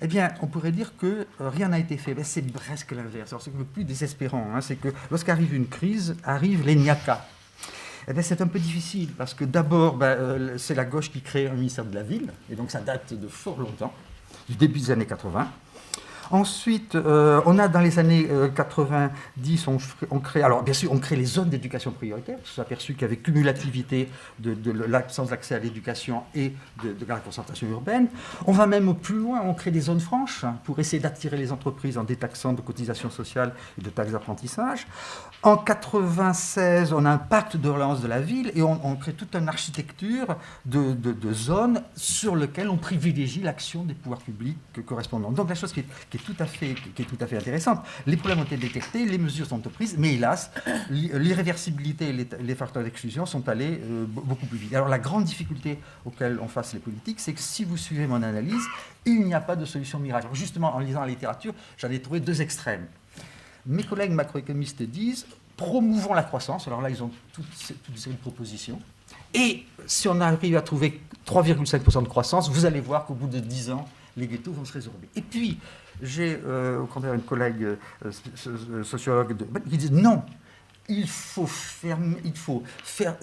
eh bien, on pourrait dire que rien n'a été fait. Ben, c'est presque l'inverse. Alors, c'est le plus désespérant, hein, c'est que lorsqu'arrive une crise, arrivent les niakas. Eh bien, c'est un peu difficile, parce que d'abord, c'est la gauche qui crée un ministère de la Ville, et donc ça date de fort longtemps, du début des années 80. Ensuite, on a dans les années 90, on crée, alors bien sûr, on crée les zones d'éducation prioritaire, parce qu'on s'est aperçu qu'il y avait cumulativité de l'absence d'accès à l'éducation et de la concentration urbaine. On va même plus loin, on crée des zones franches pour essayer d'attirer les entreprises en détaxant de cotisations sociales et de taxes d'apprentissage. En 96, on a un pacte de relance de la ville et on crée toute une architecture de zones sur lesquelles on privilégie l'action des pouvoirs publics correspondants. Donc la chose qui est tout à fait intéressante. Les problèmes ont été détectés, les mesures sont prises, mais hélas, l'irréversibilité et les facteurs d'exclusion sont allés beaucoup plus vite. Alors la grande difficulté auquel on face les politiques, c'est que si vous suivez mon analyse, il n'y a pas de solution miracle. Alors justement, en lisant la littérature, j'en ai trouvé deux extrêmes. Mes collègues macroéconomistes disent « promouvons la croissance ». Alors là, ils ont toute une série de propositions. Et si on arrive à trouver 3,5% de croissance, vous allez voir qu'au bout de 10 ans, les ghettos vont se résorber. Et puis, j'ai au contraire une collègue sociologue qui dit non, il faut faire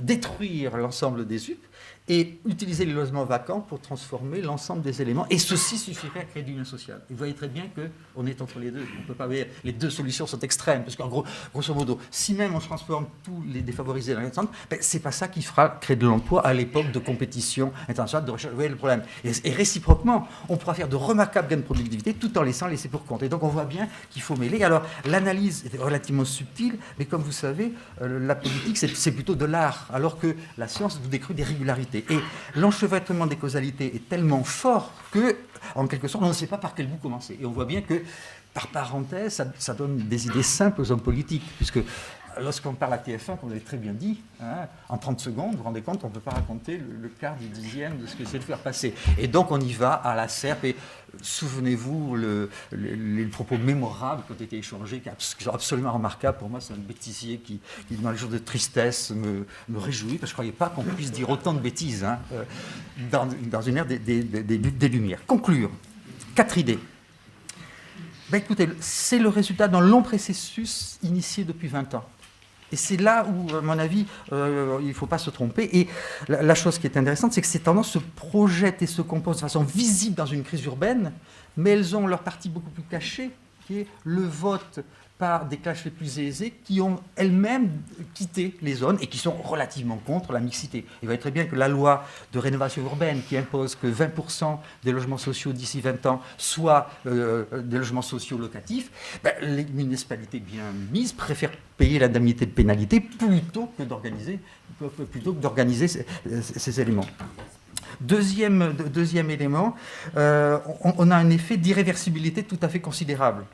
détruire l'ensemble des UP et utiliser les logements vacants pour transformer l'ensemble des éléments. Et ceci suffirait à créer du lien social. Et vous voyez très bien qu'on est entre les deux. On peut pas voir, les deux solutions sont extrêmes. Parce qu'en gros, grosso modo, si même on transforme tous les défavorisés dans les centres, c'est pas ça qui fera créer de l'emploi à l'époque de compétition internationale, de recherche. Vous voyez le problème. Et réciproquement, on pourra faire de remarquables gains de productivité tout en laissant laisser pour compte. Et donc on voit bien qu'il faut mêler. Alors l'analyse est relativement subtile, mais comme vous savez, la politique c'est plutôt de l'art, alors que la science vous décrit des régularités. causalité. Et l'enchevêtrement des causalités est tellement fort que, en quelque sorte, on ne sait pas par quel bout commencer. Et on voit bien que, par parenthèse, ça donne des idées simples aux hommes politiques, puisque lorsqu'on parle à TF1, comme vous l'avez très bien dit, hein, en 30 secondes, vous vous rendez compte, on ne peut pas raconter le quart du dixième de ce que c'est de faire passer. Et donc on y va à la serpe, et souvenez-vous les propos mémorables qui ont été échangés, qui sont absolument remarquables. Pour moi, c'est un bêtisier qui dans les jours de tristesse, me réjouit, parce que je ne croyais pas qu'on puisse dire autant de bêtises hein, dans une ère des Lumières. Conclure, 4 idées. Ben écoutez, c'est le résultat d'un long processus initié depuis 20 ans. Et c'est là où, à mon avis, il ne faut pas se tromper. Et la chose qui est intéressante, c'est que ces tendances se projettent et se composent de façon visible dans une crise urbaine, mais elles ont leur partie beaucoup plus cachée, qui est le vote par des classes les plus aisées qui ont elles-mêmes quitté les zones et qui sont relativement contre la mixité. Il va être très bien que la loi de rénovation urbaine qui impose que 20% des logements sociaux d'ici 20 ans soient des logements sociaux locatifs, ben, les municipalités bien mises préfèrent payer l'indemnité de pénalité plutôt que d'organiser ces éléments. Deuxième élément, on a un effet d'irréversibilité tout à fait considérable.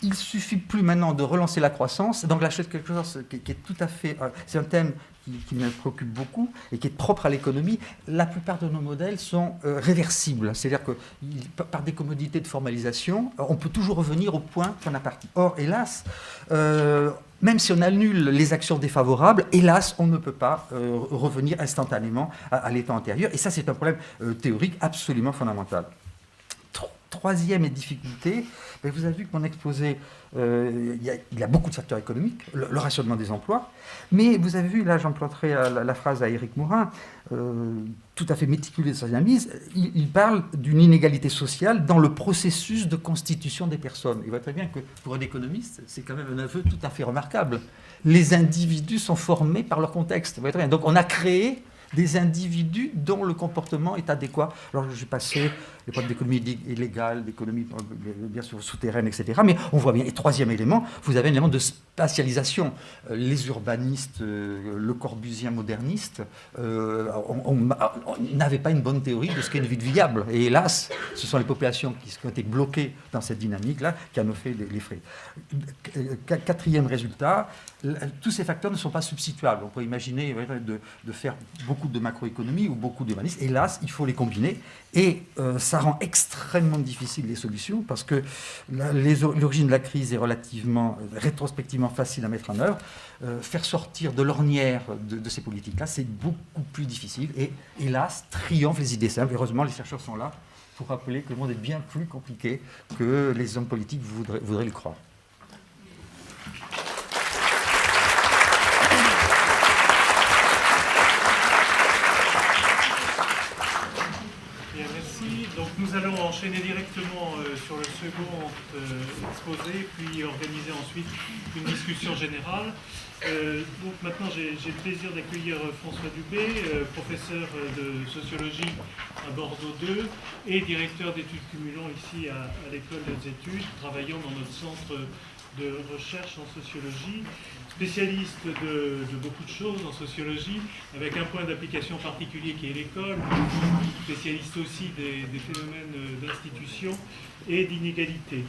Il ne suffit plus maintenant de relancer la croissance. Donc là, c'est quelque chose qui est tout à fait... c'est un thème qui me préoccupe beaucoup et qui est propre à l'économie. La plupart de nos modèles sont réversibles. C'est-à-dire que par des commodités de formalisation, on peut toujours revenir au point qu'on a parti. Or, hélas, même si on annule les actions défavorables, hélas, on ne peut pas revenir instantanément à l'état antérieur. Et ça, c'est un problème théorique absolument fondamental. Troisième difficulté, vous avez vu que mon exposé, il y a beaucoup de facteurs économiques, le rationnement des emplois, mais vous avez vu, là j'emprunterai la phrase à Éric Mourin, tout à fait méticuleux de sa analyse, il parle d'une inégalité sociale dans le processus de constitution des personnes. Il voit très bien que pour un économiste, c'est quand même un aveu tout à fait remarquable. Les individus sont formés par leur contexte. Vous voyez très bien. Donc on a créé des individus dont le comportement est adéquat. Alors, j'ai passé les problèmes d'économie illégale, d'économie bien sûr souterraine, etc. Mais on voit bien. Et troisième élément, vous avez un élément de spatialisation. Les urbanistes, le Corbusien moderniste, on n'avait pas une bonne théorie de ce qu'est une ville viable. Et hélas, ce sont les populations qui ont été bloquées dans cette dynamique-là qui en ont fait les frais. Quatrième résultat, tous ces facteurs ne sont pas substituables. On peut imaginer de faire beaucoup de macroéconomie ou beaucoup d'urbanisme. Hélas, il faut les combiner. Et ça rend extrêmement difficile les solutions parce que l'origine de la crise est relativement, rétrospectivement facile à mettre en œuvre. Faire sortir de l'ornière de ces politiques-là, c'est beaucoup plus difficile. Et hélas, triomphent les idées simples. Heureusement, les chercheurs sont là pour rappeler que le monde est bien plus compliqué que les hommes politiques voudraient le croire. Nous allons enchaîner directement sur le second exposé, puis organiser ensuite une discussion générale. Donc maintenant, j'ai le plaisir d'accueillir François Dubé, professeur de sociologie à Bordeaux 2 et directeur d'études cumulant ici à l'école des études, travaillant dans notre centre de recherche en sociologie, spécialiste de beaucoup de choses en sociologie, avec un point d'application particulier qui est l'école, spécialiste aussi des phénomènes d'institution et d'inégalité.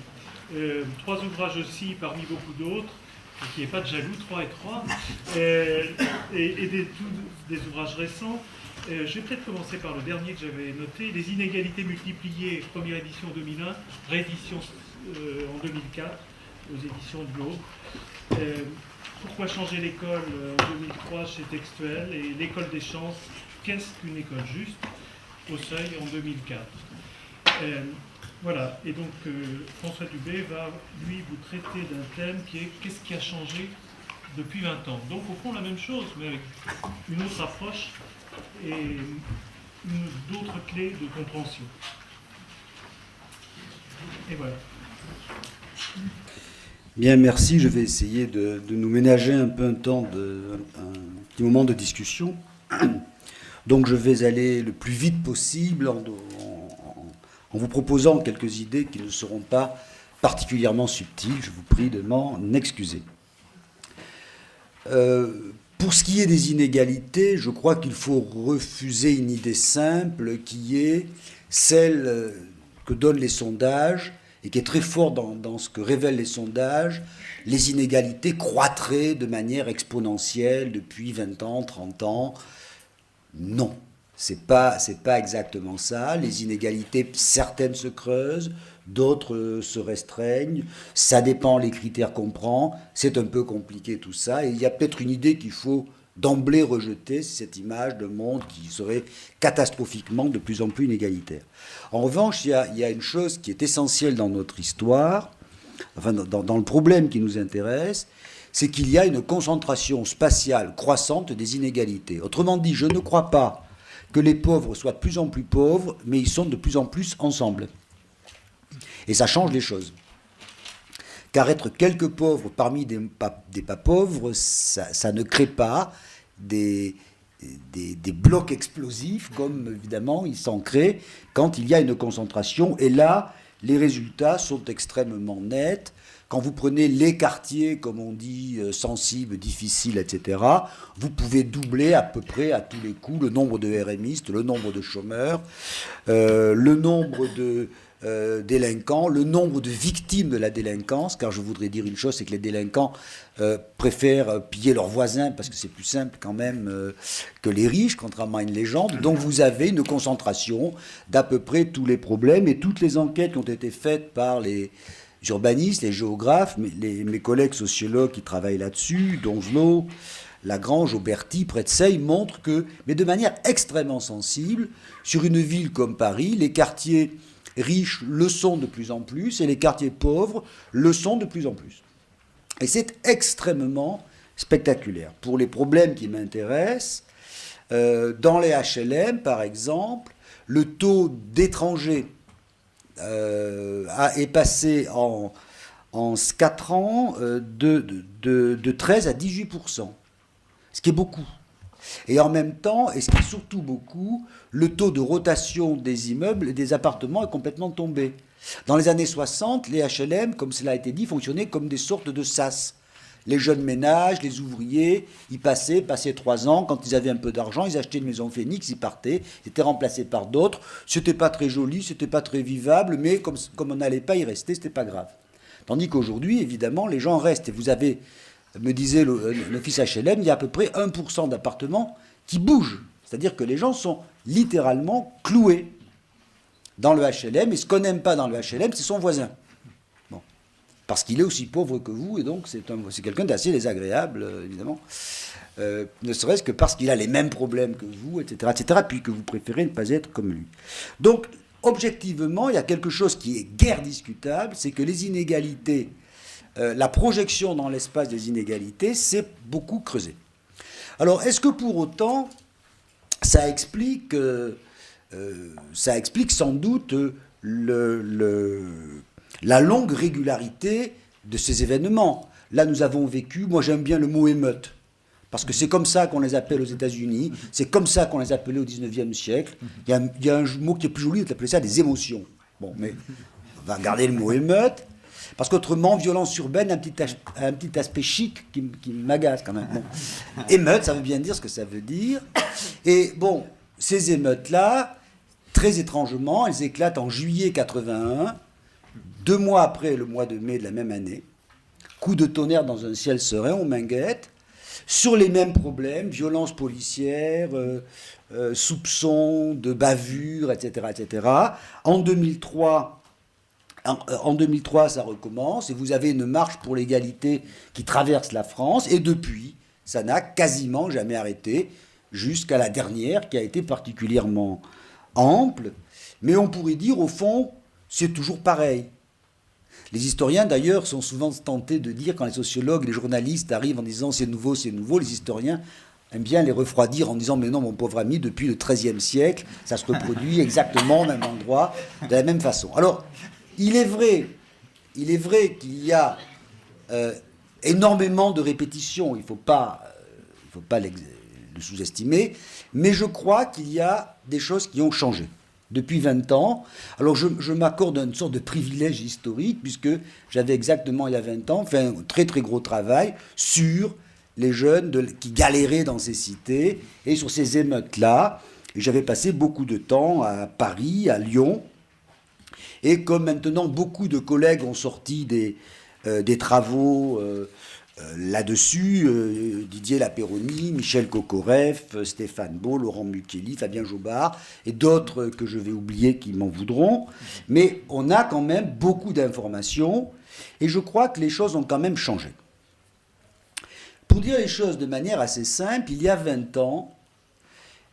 3 ouvrages aussi parmi beaucoup d'autres, qui n'est pas de jaloux, 3 et 3, et des ouvrages récents. Je vais peut-être commencer par le dernier que j'avais noté, Les inégalités multipliées, première édition 2001, réédition en 2004, aux éditions de l'Aube. Pourquoi changer l'école en 2003 chez Textuel et l'école des chances, qu'est-ce qu'une école juste, au Seuil en 2004. Voilà, et donc François Dubé va, lui, vous traiter d'un thème qui est qu'est-ce qui a changé depuis 20 ans. Donc au fond la même chose, mais avec une autre approche et d'autres clés de compréhension. Et voilà. Bien, merci. Je vais essayer de nous ménager un peu un petit moment de discussion. Donc je vais aller le plus vite possible en vous proposant quelques idées qui ne seront pas particulièrement subtiles. Je vous prie de m'en excuser. Pour ce qui est des inégalités, je crois qu'il faut refuser une idée simple qui est celle que donnent les sondages et qui est très forte dans ce que révèlent les sondages. Les inégalités croîtraient de manière exponentielle depuis 20 ans, 30 ans. Non, c'est pas exactement ça. Les inégalités, certaines se creusent, d'autres se restreignent. Ça dépend les critères qu'on prend. C'est un peu compliqué tout ça. Et il y a peut-être une idée qu'il faut d'emblée rejeter, c'est cette image d'un monde qui serait catastrophiquement de plus en plus inégalitaire. En revanche, il y a une chose qui est essentielle dans notre histoire, enfin dans le problème qui nous intéresse, c'est qu'il y a une concentration spatiale croissante des inégalités. Autrement dit, je ne crois pas que les pauvres soient de plus en plus pauvres, mais ils sont de plus en plus ensemble. Et ça change les choses. Car être quelques pauvres parmi des pas pauvres, ça ne crée pas des blocs explosifs, comme évidemment ils s'en créent quand il y a une concentration. Et là, les résultats sont extrêmement nets. Quand vous prenez les quartiers, comme on dit, sensibles, difficiles, etc., vous pouvez doubler à peu près à tous les coups le nombre de RMistes, le nombre de chômeurs, le nombre de délinquants, le nombre de victimes de la délinquance, car je voudrais dire une chose, c'est que les délinquants préfèrent piller leurs voisins, parce que c'est plus simple quand même que les riches, contrairement à une légende. Donc vous avez une concentration d'à peu près tous les problèmes, et toutes les enquêtes qui ont été faites par les urbanistes, les géographes, mes collègues sociologues qui travaillent là-dessus, Donzelot, Lagrange, Auberti, Pretzey, montrent que, mais de manière extrêmement sensible, sur une ville comme Paris, les quartiers riches le sont de plus en plus et les quartiers pauvres le sont de plus en plus. Et c'est extrêmement spectaculaire. Pour les problèmes qui m'intéressent, dans les HLM, par exemple, le taux d'étrangers est passé en 4 ans de 13 à 18%, ce qui est beaucoup. Et en même temps, et ce qui est surtout beaucoup, le taux de rotation des immeubles et des appartements est complètement tombé. Dans les années 60, les HLM, comme cela a été dit, fonctionnaient comme des sortes de sas. Les jeunes ménages, les ouvriers, ils passaient 3 ans, quand ils avaient un peu d'argent, ils achetaient une maison Phoenix, ils partaient, ils étaient remplacés par d'autres. C'était pas très joli, c'était pas très vivable, mais comme on n'allait pas y rester, c'était pas grave. Tandis qu'aujourd'hui, évidemment, les gens restent. Et vous avez, me disait l'office HLM, il y a à peu près 1% d'appartements qui bougent. C'est-à-dire que les gens sont littéralement cloués dans le HLM, et ce qu'on n'aime pas dans le HLM, c'est son voisin. Bon. Parce qu'il est aussi pauvre que vous, et donc c'est quelqu'un d'assez désagréable, évidemment. Ne serait-ce que parce qu'il a les mêmes problèmes que vous, etc., etc., puis que vous préférez ne pas être comme lui. Donc, objectivement, il y a quelque chose qui est guère discutable, c'est que les inégalités, la projection dans l'espace des inégalités, s'est beaucoup creusée. Alors, est-ce que pour autant, ça explique sans doute la longue régularité de ces événements? Là, nous avons vécu, moi j'aime bien le mot émeute, parce que c'est comme ça qu'on les appelle aux États-Unis, c'est comme ça qu'on les appelait au XIXe siècle. Il y a un mot qui est plus joli, on appelait ça des émotions. Bon, mais on va garder le mot émeute, parce qu'autrement, violence urbaine a un petit aspect chic qui m'agace quand même. Bon. Émeute, ça veut bien dire ce que ça veut dire. Et bon, ces émeutes-là, très étrangement, elles éclatent en juillet 81, 2 mois après le mois de mai de la même année. Coup de tonnerre dans un ciel serein, au Minguette, sur les mêmes problèmes, violence policière, soupçons de bavure, etc., etc. En 2003, ça recommence, et vous avez une marche pour l'égalité qui traverse la France, et depuis, ça n'a quasiment jamais arrêté, jusqu'à la dernière, qui a été particulièrement ample. Mais on pourrait dire, au fond, c'est toujours pareil. Les historiens, d'ailleurs, sont souvent tentés de dire, quand les sociologues, les journalistes arrivent en disant c'est nouveau, les historiens aiment bien les refroidir en disant mais non, mon pauvre ami, depuis le XIIIe siècle, ça se reproduit exactement au même endroit, de la même façon. Alors, il est vrai qu'il y a énormément de répétitions, il ne faut pas le sous-estimer, mais je crois qu'il y a des choses qui ont changé depuis 20 ans. Alors je m'accorde une sorte de privilège historique, puisque j'avais exactement il y a 20 ans fait un très très gros travail sur les jeunes qui galéraient dans ces cités. Et sur ces émeutes-là, j'avais passé beaucoup de temps à Paris, à Lyon. Et comme maintenant beaucoup de collègues ont sorti des travaux là-dessus, Didier Lapéroni, Michel Kokoreff, Stéphane Beau, Laurent Muchelli, Fabien Jobard et d'autres que je vais oublier qui m'en voudront. Mais on a quand même beaucoup d'informations et je crois que les choses ont quand même changé. Pour dire les choses de manière assez simple, il y a 20 ans,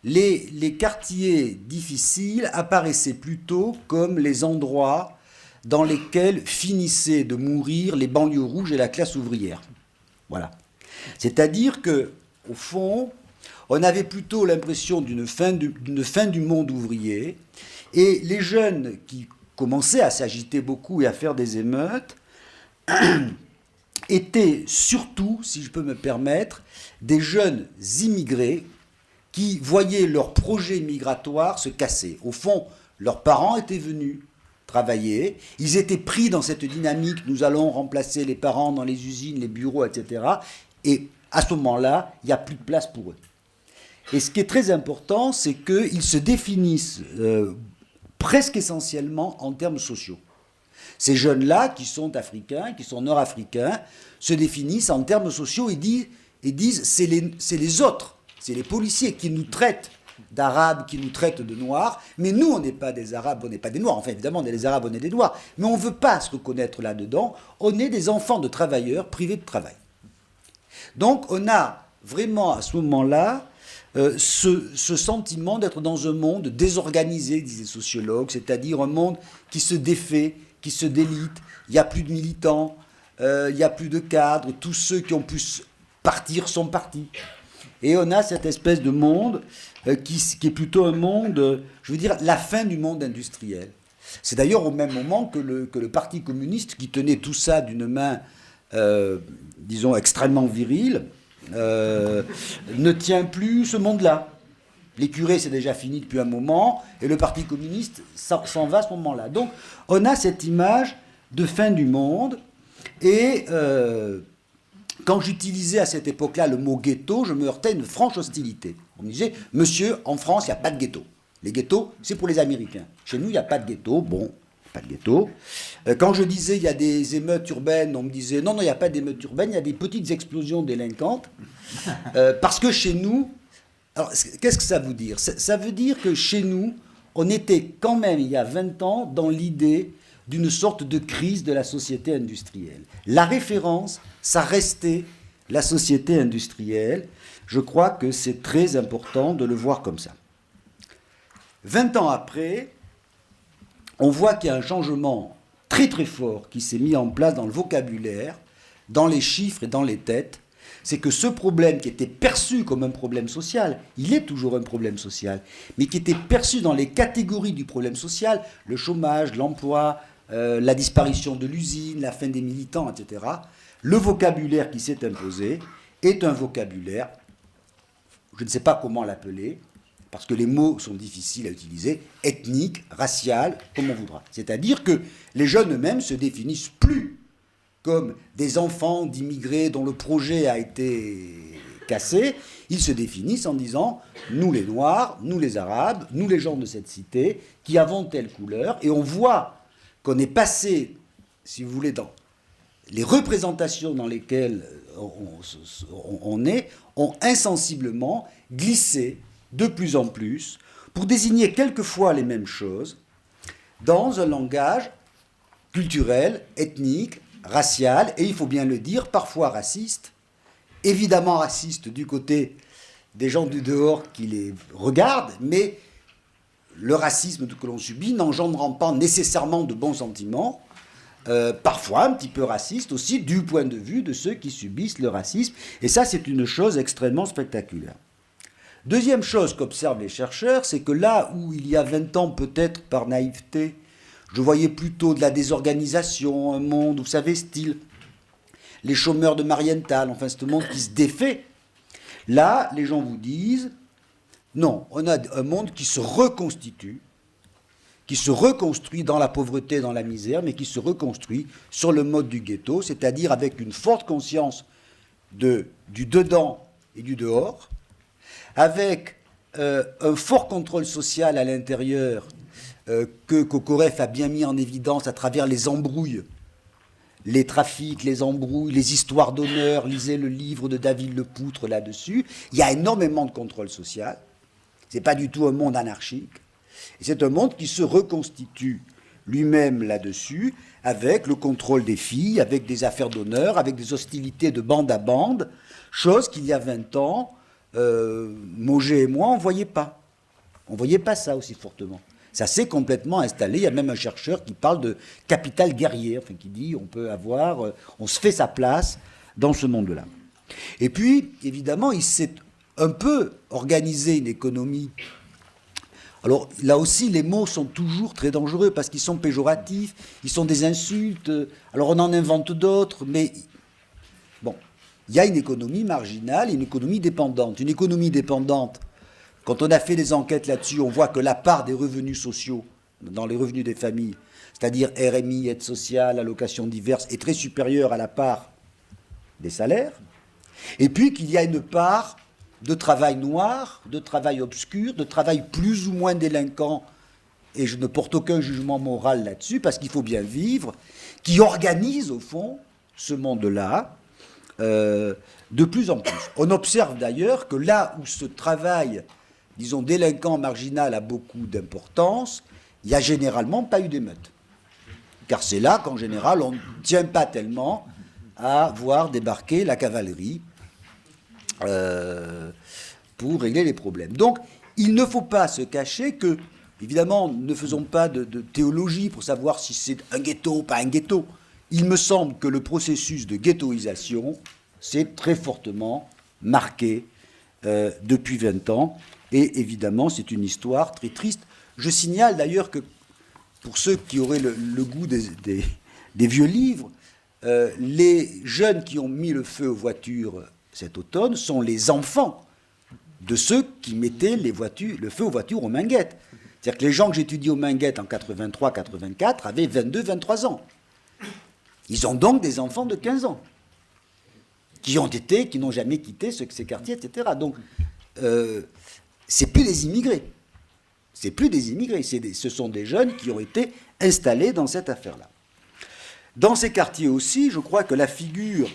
les quartiers difficiles apparaissaient plutôt comme les endroits dans lesquels finissaient de mourir les banlieues rouges et la classe ouvrière. Voilà. C'est-à-dire que, au fond, on avait plutôt l'impression d'une fin du monde ouvrier, et les jeunes qui commençaient à s'agiter beaucoup et à faire des émeutes étaient surtout, si je peux me permettre, des jeunes immigrés qui voyaient leur projet migratoire se casser. Au fond, leurs parents étaient venus travailler, ils étaient pris dans cette dynamique, nous allons remplacer les parents dans les usines, les bureaux, etc. Et à ce moment-là, il n'y a plus de place pour eux. Et ce qui est très important, c'est qu'ils se définissent presque essentiellement en termes sociaux. Ces jeunes-là, qui sont africains, qui sont nord-africains, se définissent en termes sociaux et disent c'est les autres, c'est les policiers qui nous traitent d'Arabes, qui nous traitent de Noirs, mais nous, on n'est pas des Arabes, on n'est pas des Noirs. Enfin, évidemment, on est des Arabes, on est des Noirs, mais on ne veut pas se reconnaître là-dedans. On est des enfants de travailleurs privés de travail. Donc, on a vraiment, à ce moment-là, ce sentiment d'être dans un monde désorganisé, disent les sociologues, c'est-à-dire un monde qui se défait, qui se délite. Il n'y a plus de militants, il n'y a plus de cadres, tous ceux qui ont pu partir sont partis. Et on a cette espèce de monde qui est plutôt un monde, je veux dire, la fin du monde industriel. C'est d'ailleurs au même moment que le Parti communiste, qui tenait tout ça d'une main, disons, extrêmement virile, ne tient plus ce monde-là. Les curés, c'est déjà fini depuis un moment, et le Parti communiste s'en va à ce moment-là. Donc, on a cette image de fin du monde, et quand j'utilisais à cette époque-là le mot ghetto, je me heurtais à une franche hostilité. On me disait, monsieur, en France, il n'y a pas de ghetto. Les ghettos, c'est pour les Américains. Chez nous, il n'y a pas de ghetto. Bon, pas de ghetto. Quand je disais, il y a des émeutes urbaines, on me disait, non, il n'y a pas d'émeutes urbaines, il y a des petites explosions délinquantes. Parce que chez nous, alors, qu'est-ce que ça veut dire ? Ça veut dire que chez nous, on était quand même, il y a 20 ans, dans l'idée d'une sorte de crise de la société industrielle. La référence, ça restait la société industrielle. Je crois que c'est très important de le voir comme ça. 20 ans après, on voit qu'il y a un changement très très fort qui s'est mis en place dans le vocabulaire, dans les chiffres et dans les têtes. C'est que ce problème qui était perçu comme un problème social, il est toujours un problème social, mais qui était perçu dans les catégories du problème social, le chômage, l'emploi, la disparition de l'usine, la fin des militants, etc. Le vocabulaire qui s'est imposé est un vocabulaire, je ne sais pas comment l'appeler, parce que les mots sont difficiles à utiliser, ethnique, racial, comme on voudra. C'est-à-dire que les jeunes eux-mêmes se définissent plus comme des enfants d'immigrés dont le projet a été cassé. Ils se définissent en disant « nous les Noirs, nous les Arabes, nous les gens de cette cité, qui avons telle couleur ». Et on voit qu'on est passé, si vous voulez, dans les représentations dans lesquelles on est, ont insensiblement glissé de plus en plus pour désigner quelquefois les mêmes choses dans un langage culturel, ethnique, racial, et il faut bien le dire, parfois raciste, évidemment raciste du côté des gens du dehors qui les regardent, mais le racisme que l'on subit n'engendrant pas nécessairement de bons sentiments, parfois un petit peu raciste aussi du point de vue de ceux qui subissent le racisme, et ça c'est une chose extrêmement spectaculaire. Deuxième chose qu'observent les chercheurs, c'est que là où il y a 20 ans, peut-être par naïveté, je voyais plutôt de la désorganisation, un monde, vous savez, style les chômeurs de Marienthal, enfin ce monde qui se défait. Là, les gens vous disent, non, on a un monde qui se reconstitue, qui se reconstruit dans la pauvreté, dans la misère, mais qui se reconstruit sur le mode du ghetto, c'est-à-dire avec une forte conscience du dedans et du dehors, avec un fort contrôle social à l'intérieur que Kokorev a bien mis en évidence à travers les embrouilles, les trafics, les embrouilles, les histoires d'honneur. Lisez le livre de David Lepoutre là-dessus. Il y a énormément de contrôle social. Ce n'est pas du tout un monde anarchique. Et c'est un monde qui se reconstitue lui-même là-dessus, avec le contrôle des filles, avec des affaires d'honneur, avec des hostilités de bande à bande, chose qu'il y a 20 ans, Mauger et moi, on ne voyait pas. On ne voyait pas ça aussi fortement. Ça s'est complètement installé. Il y a même un chercheur qui parle de capital guerrier, enfin, qui dit on se fait sa place dans ce monde-là. Et puis, évidemment, il s'est un peu organisé une économie. Alors là aussi, les mots sont toujours très dangereux parce qu'ils sont péjoratifs, ils sont des insultes. Alors on en invente d'autres, mais bon, il y a une économie marginale et une économie dépendante. Une économie dépendante, quand on a fait des enquêtes là-dessus, on voit que la part des revenus sociaux dans les revenus des familles, c'est-à-dire RMI, aide sociale, allocations diverses, est très supérieure à la part des salaires. Et puis qu'il y a une part de travail noir, de travail obscur, de travail plus ou moins délinquant, et je ne porte aucun jugement moral là-dessus, parce qu'il faut bien vivre, qui organise au fond ce monde-là de plus en plus. On observe d'ailleurs que là où ce travail, disons, délinquant marginal a beaucoup d'importance, il n'y a généralement pas eu d'émeute. Car c'est là qu'en général, on ne tient pas tellement à voir débarquer la cavalerie pour régler les problèmes. Donc, il ne faut pas se cacher que, évidemment, ne faisons pas de théologie pour savoir si c'est un ghetto ou pas un ghetto. Il me semble que le processus de ghettoisation s'est très fortement marqué depuis 20 ans. Et évidemment, c'est une histoire très triste. Je signale d'ailleurs que, pour ceux qui auraient le goût des vieux livres, les jeunes qui ont mis le feu aux voitures cet automne sont les enfants de ceux qui mettaient le feu aux voitures aux Minguettes. C'est-à-dire que les gens que j'étudie aux Minguettes en 83-84 avaient 22-23 ans. Ils ont donc des enfants de 15 ans qui n'ont jamais quitté ces quartiers, etc. Donc, c'est plus des immigrés. C'est plus des immigrés. Ce sont des jeunes qui ont été installés dans cette affaire-là. Dans ces quartiers aussi, je crois que la figure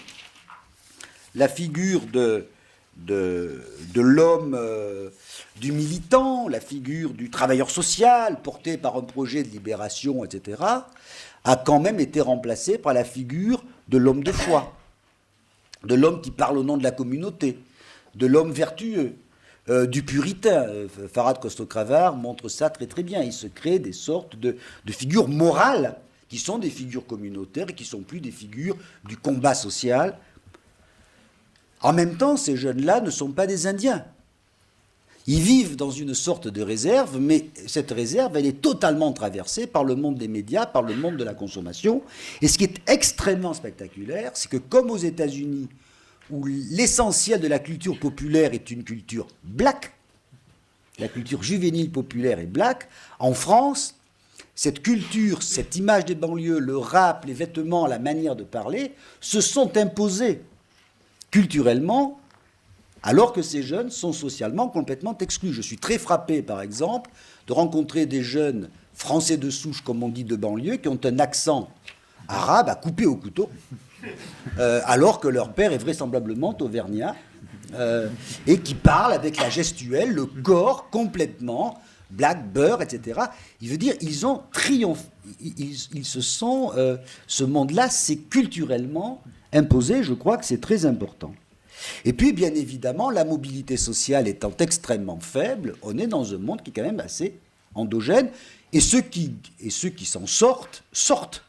de l'homme, du militant, la figure du travailleur social, porté par un projet de libération, etc., a quand même été remplacée par la figure de l'homme de foi, de l'homme qui parle au nom de la communauté, de l'homme vertueux, du puritain. Farhad Costo-Cravard montre ça très très bien. Il se crée des sortes de figures morales qui sont des figures communautaires et qui ne sont plus des figures du combat social. En même temps, ces jeunes-là ne sont pas des Indiens. Ils vivent dans une sorte de réserve, mais cette réserve, elle est totalement traversée par le monde des médias, par le monde de la consommation. Et ce qui est extrêmement spectaculaire, c'est que comme aux États-Unis, où l'essentiel de la culture populaire est une culture black, la culture juvénile populaire est black, en France, cette culture, cette image des banlieues, le rap, les vêtements, la manière de parler, se sont imposés culturellement, alors que ces jeunes sont socialement complètement exclus. Je suis très frappé, par exemple, de rencontrer des jeunes français de souche, comme on dit, de banlieue, qui ont un accent arabe à couper au couteau, alors que leur père est vraisemblablement auvergnat, et qui parlent avec la gestuelle, le corps complètement, black, beurre, etc. Il veut dire, ils ont triomphé, ils se sont, ce monde-là s'est culturellement imposé, je crois que c'est très important. Et puis, bien évidemment, la mobilité sociale étant extrêmement faible, on est dans un monde qui est quand même assez endogène, et ceux qui s'en sortent, sortent.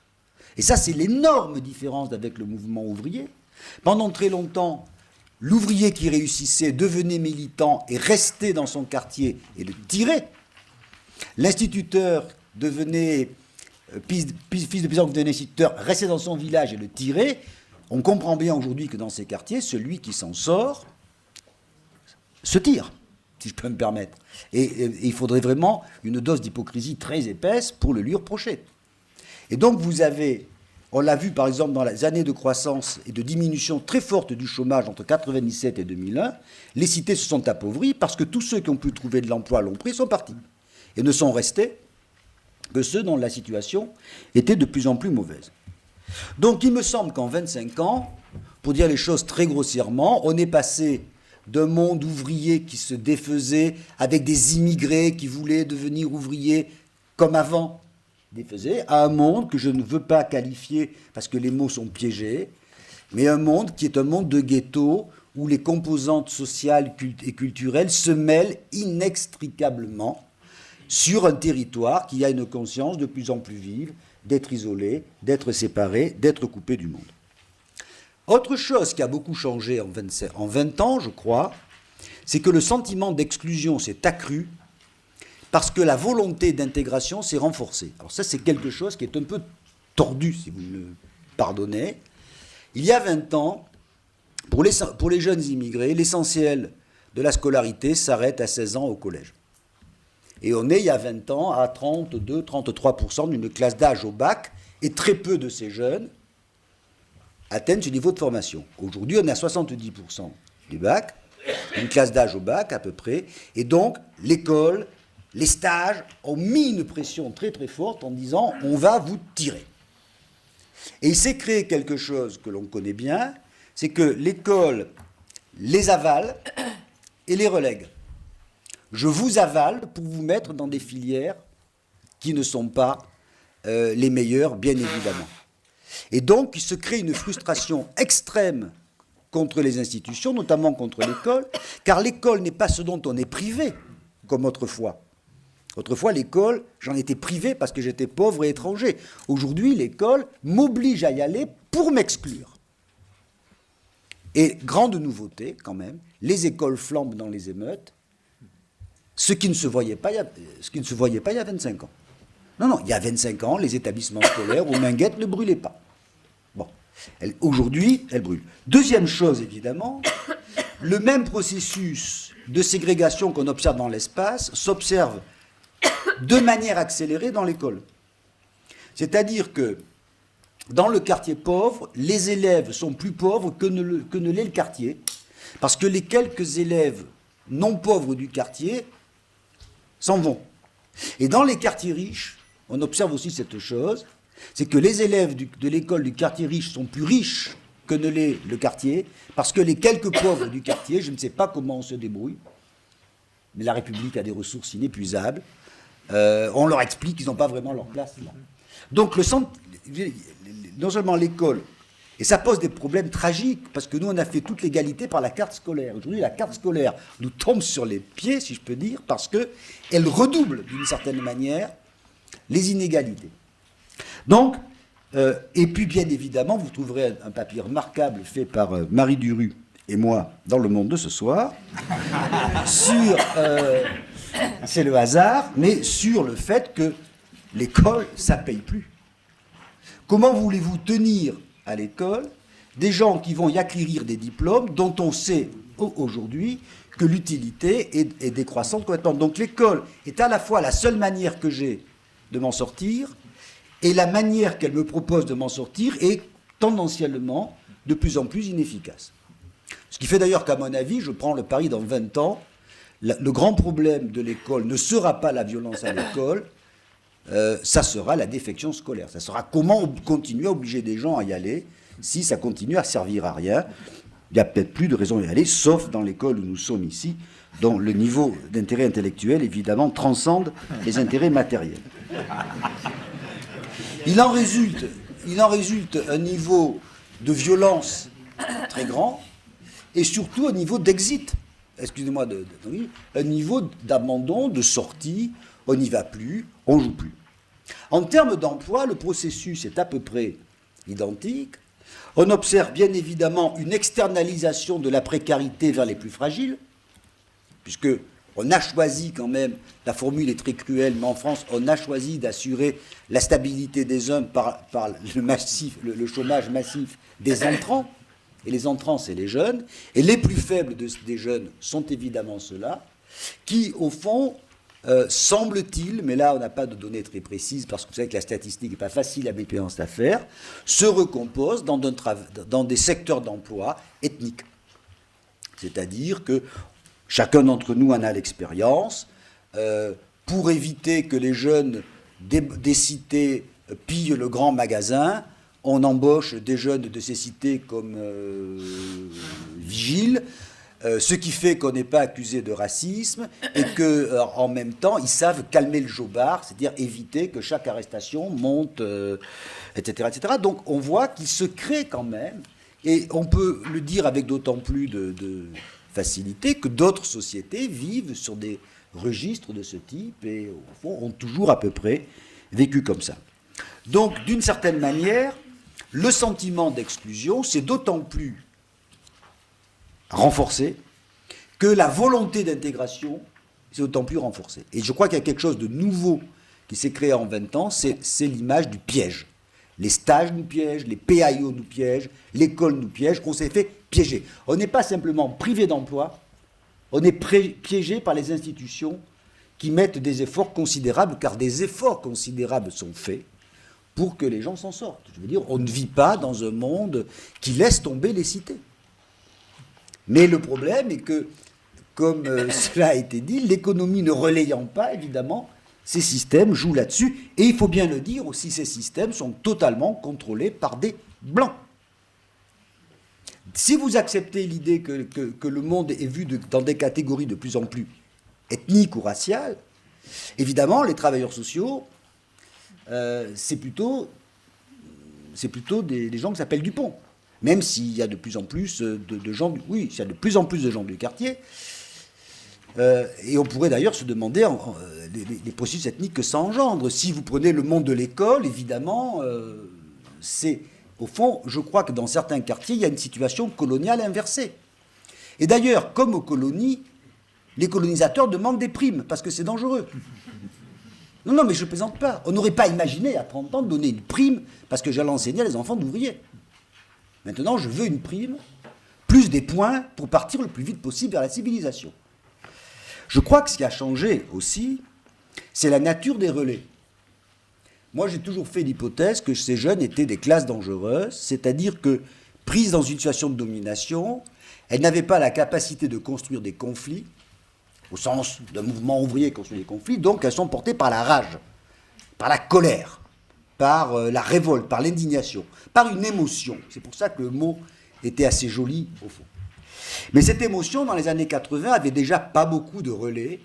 Et ça, c'est l'énorme différence avec le mouvement ouvrier. Pendant très longtemps, l'ouvrier qui réussissait devenait militant et restait dans son quartier et le tirait. L'instituteur devenait, fils de paysan qui devenait instituteur, restait dans son village et le tirait. On comprend bien aujourd'hui que dans ces quartiers, celui qui s'en sort se tire, si je peux me permettre. Et il faudrait vraiment une dose d'hypocrisie très épaisse pour le lui reprocher. Et donc vous avez On l'a vu par exemple dans les années de croissance et de diminution très forte du chômage entre 1997 et 2001, les cités se sont appauvries parce que tous ceux qui ont pu trouver de l'emploi l'ont pris, sont partis. Et ne sont restés que ceux dont la situation était de plus en plus mauvaise. Donc il me semble qu'en 25 ans, pour dire les choses très grossièrement, on est passé d'un monde ouvrier qui se défaisait avec des immigrés qui voulaient devenir ouvriers comme avant, défaisait, à un monde que je ne veux pas qualifier parce que les mots sont piégés, mais un monde qui est un monde de ghetto où les composantes sociales et culturelles se mêlent inextricablement sur un territoire qui a une conscience de plus en plus vive d'être isolé, d'être séparé, d'être coupé du monde. Autre chose qui a beaucoup changé en 20 ans, je crois, c'est que le sentiment d'exclusion s'est accru parce que la volonté d'intégration s'est renforcée. Alors ça, c'est quelque chose qui est un peu tordu, si vous me pardonnez. Il y a 20 ans, pour les jeunes immigrés, l'essentiel de la scolarité s'arrête à 16 ans au collège. Et on est, il y a 20 ans, à 32-33% d'une classe d'âge au bac, et très peu de ces jeunes atteignent ce niveau de formation. Aujourd'hui, on est à 70% du bac, une classe d'âge au bac à peu près, et donc l'école, les stages ont mis une pression très très forte en disant on va vous tirer. Et il s'est créé quelque chose que l'on connaît bien, c'est que l'école les avale et les relègue. Je vous avale pour vous mettre dans des filières qui ne sont pas les meilleures, bien évidemment. Et donc, il se crée une frustration extrême contre les institutions, notamment contre l'école, car l'école n'est pas ce dont on est privé, comme autrefois. Autrefois, l'école, j'en étais privé parce que j'étais pauvre et étranger. Aujourd'hui, l'école m'oblige à y aller pour m'exclure. Et grande nouveauté, quand même, les écoles flambent dans les émeutes, ce qui ne se voyait pas il y a 25 ans. Non, il y a 25 ans, les établissements scolaires aux Minguettes ne brûlaient pas. Bon, aujourd'hui, elles brûlent. Deuxième chose, évidemment, le même processus de ségrégation qu'on observe dans l'espace s'observe de manière accélérée dans l'école. C'est-à-dire que dans le quartier pauvre, les élèves sont plus pauvres que ne l'est le quartier, parce que les quelques élèves non pauvres du quartier s'en vont. Et dans les quartiers riches, on observe aussi cette chose, c'est que les élèves de l'école du quartier riche sont plus riches que ne l'est le quartier, parce que les quelques pauvres du quartier, je ne sais pas comment on se débrouille, mais la République a des ressources inépuisables, on leur explique qu'ils n'ont pas vraiment leur place là. Donc non seulement l'école, et ça pose des problèmes tragiques, parce que nous on a fait toute l'égalité par la carte scolaire. Aujourd'hui la carte scolaire nous tombe sur les pieds, si je peux dire, parce qu'elle redouble d'une certaine manière les inégalités. Donc, et puis bien évidemment, vous trouverez un papier remarquable fait par Marie Duru et moi dans Le Monde de ce soir, sur, c'est le hasard, mais sur le fait que l'école, ça ne paye plus. Comment voulez-vous tenir à l'école des gens qui vont y acquérir des diplômes dont on sait aujourd'hui que l'utilité est décroissante complètement. Donc l'école est à la fois la seule manière que j'ai de m'en sortir et la manière qu'elle me propose de m'en sortir est tendanciellement de plus en plus inefficace. Ce qui fait d'ailleurs qu'à mon avis, je prends le pari dans 20 ans, le grand problème de l'école ne sera pas la violence à l'école, ça sera la défection scolaire. Ça sera comment continuer à obliger des gens à y aller si ça continue à servir à rien. Il n'y a peut-être plus de raison d'y aller, sauf dans l'école où nous sommes ici, dont le niveau d'intérêt intellectuel, évidemment, transcende les intérêts matériels. Il en résulte un niveau de violence très grand, et surtout un niveau d'exit, excusez-moi, un niveau d'abandon, de sortie, on n'y va plus, on ne joue plus. En termes d'emploi, le processus est à peu près identique. On observe bien évidemment une externalisation de la précarité vers les plus fragiles, puisque on a choisi quand même, la formule est très cruelle, mais en France, on a choisi d'assurer la stabilité des uns par le chômage massif des entrants. Et les entrants, c'est les jeunes. Et les plus faibles des jeunes sont évidemment ceux-là, qui, au fond, semble-t-il, mais là on n'a pas de données très précises parce que vous savez que la statistique n'est pas facile à BPS à faire, se recompose dans des secteurs d'emploi ethniques. C'est-à-dire que chacun d'entre nous en a l'expérience. Pour éviter que les jeunes des cités pillent le grand magasin, on embauche des jeunes de ces cités comme vigiles, ce qui fait qu'on n'est pas accusé de racisme et qu'en même temps, ils savent calmer le jobard, c'est-à-dire éviter que chaque arrestation monte, etc., etc. Donc on voit qu'il se crée quand même, et on peut le dire avec d'autant plus de facilité que d'autres sociétés vivent sur des registres de ce type et au fond ont toujours à peu près vécu comme ça. Donc d'une certaine manière, le sentiment d'exclusion s'est d'autant plus renforcé que la volonté d'intégration s'est d'autant plus renforcée. Et je crois qu'il y a quelque chose de nouveau qui s'est créé en 20 ans, c'est l'image du piège. Les stages nous piègent, les PAIO nous piègent, l'école nous piège, on s'est fait piéger. On n'est pas simplement privé d'emploi, on est piégé par les institutions qui mettent des efforts considérables, car des efforts considérables sont faits pour que les gens s'en sortent. Je veux dire, on ne vit pas dans un monde qui laisse tomber les cités. Mais le problème est que, comme cela a été dit, l'économie ne relayant pas, évidemment, ces systèmes jouent là-dessus. Et il faut bien le dire aussi, ces systèmes sont totalement contrôlés par des blancs. Si vous acceptez l'idée que le monde est vu dans des catégories de plus en plus ethniques ou raciales, évidemment, les travailleurs sociaux, c'est plutôt des gens qui s'appellent Dupont. Même s'il y a de plus en plus de gens, oui, il y a de plus en plus de gens du quartier. Et on pourrait d'ailleurs se demander les processus ethniques que ça engendre. Si vous prenez le monde de l'école, évidemment, c'est... Au fond, je crois que dans certains quartiers, il y a une situation coloniale inversée. Et d'ailleurs, comme aux colonies, les colonisateurs demandent des primes, parce que c'est dangereux. Non, mais je ne plaisante pas. On n'aurait pas imaginé, à 30 ans, de donner une prime, parce que j'allais enseigner à les enfants d'ouvriers. Maintenant, je veux une prime, plus des points, pour partir le plus vite possible vers la civilisation. Je crois que ce qui a changé aussi, c'est la nature des relais. Moi, j'ai toujours fait l'hypothèse que ces jeunes étaient des classes dangereuses, c'est-à-dire que, prises dans une situation de domination, elles n'avaient pas la capacité de construire des conflits, au sens d'un mouvement ouvrier construire des conflits, donc elles sont portées par la rage, par la colère, par la révolte, par l'indignation, par une émotion. C'est pour ça que le mot était assez joli, au fond. Mais cette émotion, dans les années 80, avait déjà pas beaucoup de relais,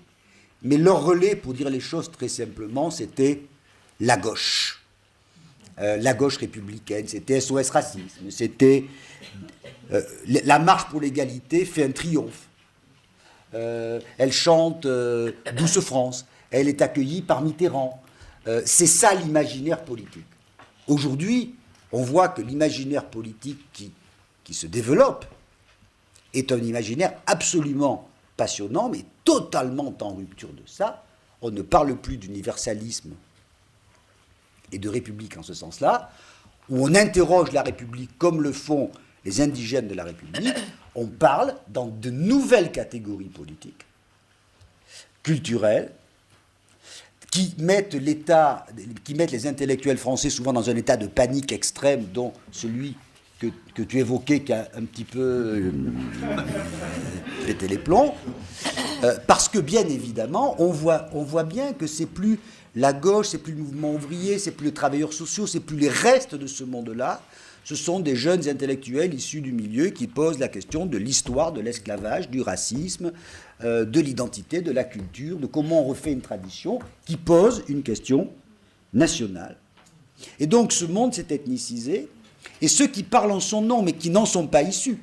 mais leur relais, pour dire les choses très simplement, c'était la gauche républicaine, c'était SOS Racisme, c'était la marche pour l'égalité fait un triomphe. Elle chante Douce France, elle est accueillie par Mitterrand. C'est ça l'imaginaire politique. Aujourd'hui, on voit que l'imaginaire politique qui se développe est un imaginaire absolument passionnant, mais totalement en rupture de ça. On ne parle plus d'universalisme et de République en ce sens-là, où on interroge la République comme le font les indigènes de la République, on parle dans de nouvelles catégories politiques, culturelles, qui mettent les intellectuels français souvent dans un état de panique extrême, dont celui que tu évoquais qui a un petit peu pété les plombs, parce que bien évidemment, on voit bien que c'est plus la gauche, c'est plus le mouvement ouvrier, c'est plus les travailleurs sociaux, c'est plus les restes de ce monde-là. Ce sont des jeunes intellectuels issus du milieu qui posent la question de l'histoire, de l'esclavage, du racisme, de l'identité, de la culture, de comment on refait une tradition, qui pose une question nationale. Et donc ce monde s'est ethnicisé, et ceux qui parlent en son nom, mais qui n'en sont pas issus,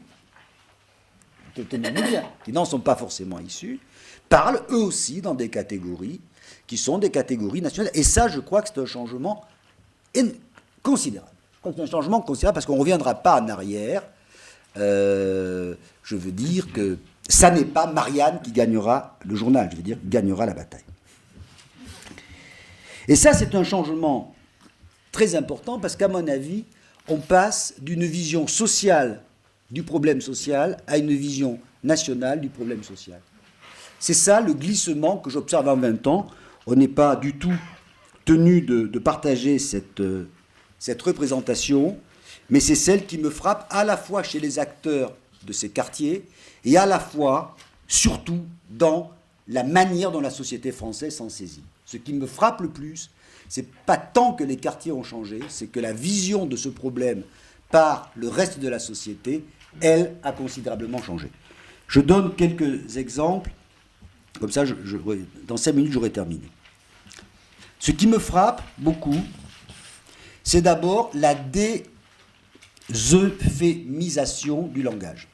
tenez-vous bien, qui n'en sont pas forcément issus, parlent eux aussi dans des catégories qui sont des catégories nationales. Et ça, je crois que c'est un changement considérable. Je crois que c'est un changement considérable parce qu'on ne reviendra pas en arrière. Je veux dire que ça n'est pas Marianne qui gagnera le journal, je veux dire, qui gagnera la bataille. Et ça, c'est un changement très important parce qu'à mon avis, on passe d'une vision sociale du problème social à une vision nationale du problème social. C'est ça le glissement que j'observe en 20 ans. On n'est pas du tout tenu de partager cette représentation, mais c'est celle qui me frappe à la fois chez les acteurs de ces quartiers et à la fois, surtout, dans la manière dont la société française s'en saisit. Ce qui me frappe le plus, c'est pas tant que les quartiers ont changé, c'est que la vision de ce problème par le reste de la société, elle, a considérablement changé. Je donne quelques exemples, comme ça, dans 5 minutes, j'aurai terminé. Ce qui me frappe beaucoup, c'est d'abord la déeuphémisation du langage.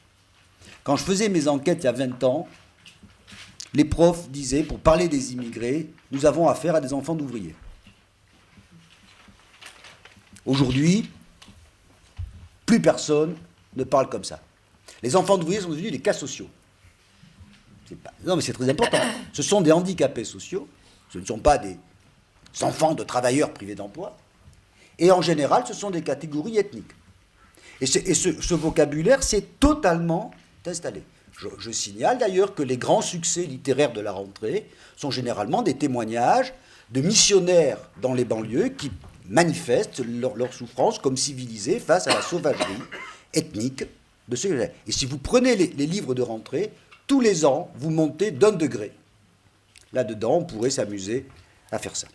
Quand je faisais mes enquêtes il y a 20 ans, les profs disaient, pour parler des immigrés, nous avons affaire à des enfants d'ouvriers. Aujourd'hui, plus personne ne parle comme ça. Les enfants d'ouvriers sont devenus des cas sociaux. Non, mais c'est très important. Ce sont des handicapés sociaux, ce ne sont pas des enfants de travailleurs privés d'emploi, et en général, ce sont des catégories ethniques. Et ce vocabulaire s'est totalement installé. Je signale d'ailleurs que les grands succès littéraires de la rentrée sont généralement des témoignages de missionnaires dans les banlieues qui manifestent leur souffrance comme civilisés face à la sauvagerie ethnique de ceux. Et si vous prenez les livres de rentrée, tous les ans, vous montez d'1 degré. Là-dedans, on pourrait s'amuser à faire ça.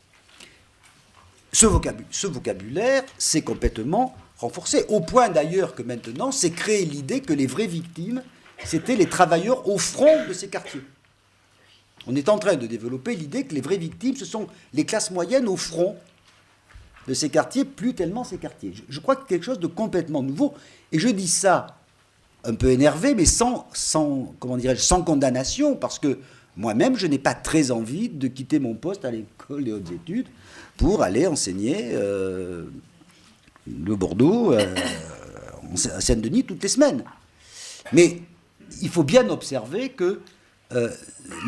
Ce vocabulaire s'est complètement renforcé, au point d'ailleurs que maintenant, c'est créé l'idée que les vraies victimes, c'était les travailleurs au front de ces quartiers. On est en train de développer l'idée que les vraies victimes, ce sont les classes moyennes au front de ces quartiers, plus tellement ces quartiers. Je crois que c'est quelque chose de complètement nouveau, et je dis ça un peu énervé, mais sans condamnation, parce que moi-même, je n'ai pas très envie de quitter mon poste à l'école des hautes études pour aller enseigner le Bordeaux à Saint-Denis toutes les semaines. Mais il faut bien observer que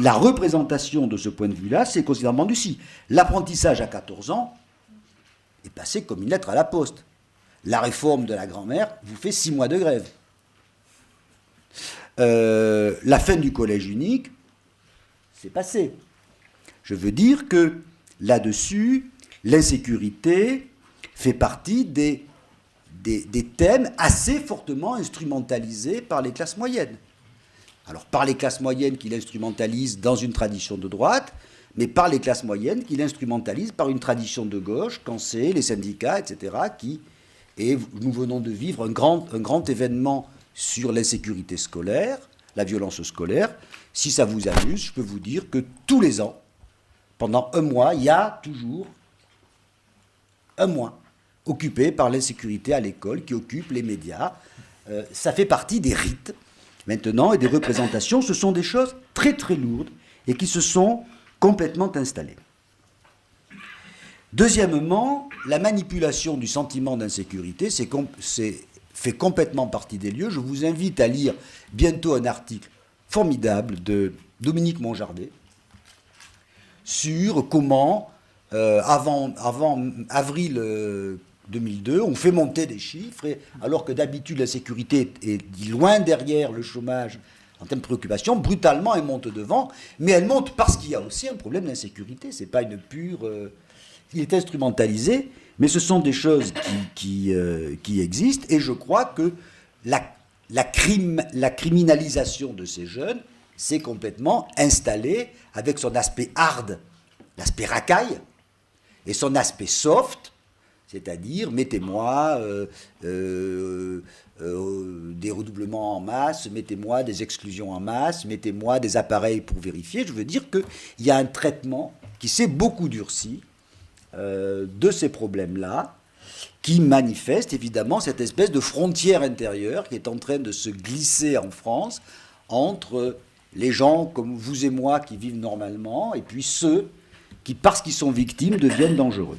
la représentation de ce point de vue-là, c'est considérablement adouci. L'apprentissage à 14 ans est passé comme une lettre à la poste. La réforme de la grand-mère vous fait 6 mois de grève. La fin du collège unique, c'est passé. Je veux dire que là-dessus, l'insécurité fait partie des thèmes assez fortement instrumentalisés par les classes moyennes. Alors par les classes moyennes qui l'instrumentalisent dans une tradition de droite, mais par les classes moyennes qui l'instrumentalisent par une tradition de gauche, quand c'est les syndicats, etc., et nous venons de vivre un grand événement sur l'insécurité scolaire, la violence scolaire. Si ça vous amuse, je peux vous dire que tous les ans, pendant 1 mois, il y a toujours 1 mois occupé par l'insécurité à l'école, qui occupe les médias. Ça fait partie des rites, maintenant, et des représentations. Ce sont des choses très très lourdes et qui se sont complètement installées. Deuxièmement, la manipulation du sentiment d'insécurité fait complètement partie des lieux. Je vous invite à lire bientôt un article formidable de Dominique Monjardet sur comment, avant avril 2002, on fait monter des chiffres, alors que d'habitude l'insécurité est loin derrière le chômage en termes de préoccupation, brutalement elle monte devant, mais elle monte parce qu'il y a aussi un problème d'insécurité. C'est pas une pure... il est instrumentalisé, mais ce sont des choses qui existent, et je crois que la criminalisation de ces jeunes s'est complètement installée avec son aspect hard, l'aspect racaille, et son aspect soft, c'est-à-dire mettez-moi des redoublements en masse, mettez-moi des exclusions en masse, mettez-moi des appareils pour vérifier. Je veux dire qu'il y a un traitement qui s'est beaucoup durci de ces problèmes-là, qui manifeste évidemment cette espèce de frontière intérieure qui est en train de se glisser en France entre les gens comme vous et moi qui vivent normalement et puis ceux qui, parce qu'ils sont victimes, deviennent dangereux.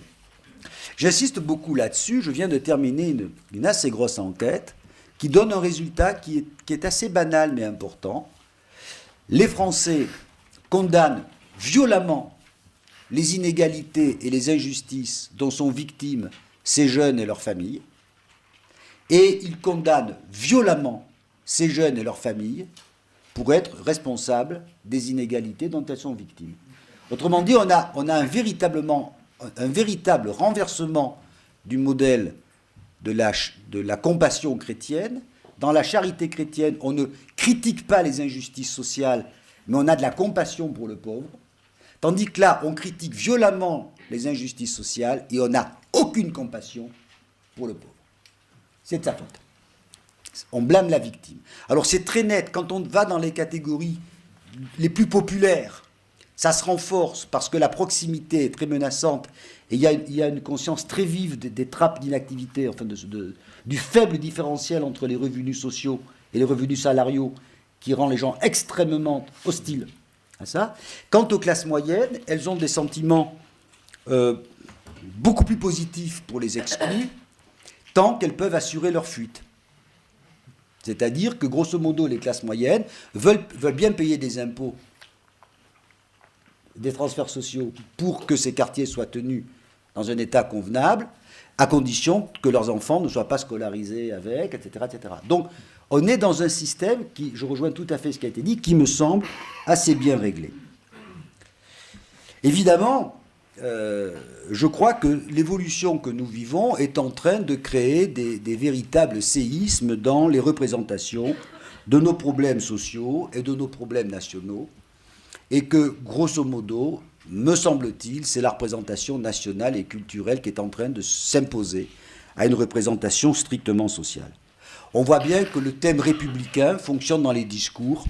J'insiste beaucoup là-dessus. Je viens de terminer une assez grosse enquête qui donne un résultat qui est assez banal mais important. Les Français condamnent violemment les inégalités et les injustices dont sont victimes ces jeunes et leurs familles, et ils condamnent violemment ces jeunes et leurs familles pour être responsables des inégalités dont elles sont victimes. Autrement dit, on a un véritable renversement du modèle de la compassion chrétienne. Dans la charité chrétienne, on ne critique pas les injustices sociales, mais on a de la compassion pour le pauvre. Tandis que là, on critique violemment les injustices sociales et on n'a aucune compassion pour le pauvre. C'est de sa faute. On blâme la victime. Alors c'est très net, quand on va dans les catégories les plus populaires, ça se renforce parce que la proximité est très menaçante et il y a une conscience très vive des trappes d'inactivité, enfin du faible différentiel entre les revenus sociaux et les revenus salariaux qui rend les gens extrêmement hostiles à ça. Quant aux classes moyennes, elles ont des sentiments beaucoup plus positifs pour les exclus tant qu'elles peuvent assurer leur fuite. C'est-à-dire que, grosso modo, les classes moyennes veulent bien payer des impôts, des transferts sociaux, pour que ces quartiers soient tenus dans un état convenable, à condition que leurs enfants ne soient pas scolarisés avec, etc., etc. Donc, on est dans un système qui, je rejoins tout à fait ce qui a été dit, qui me semble assez bien réglé. Évidemment, je crois que l'évolution que nous vivons est en train de créer des véritables séismes dans les représentations de nos problèmes sociaux et de nos problèmes nationaux, et que, grosso modo, me semble-t-il, c'est la représentation nationale et culturelle qui est en train de s'imposer à une représentation strictement sociale. On voit bien que le thème républicain fonctionne dans les discours,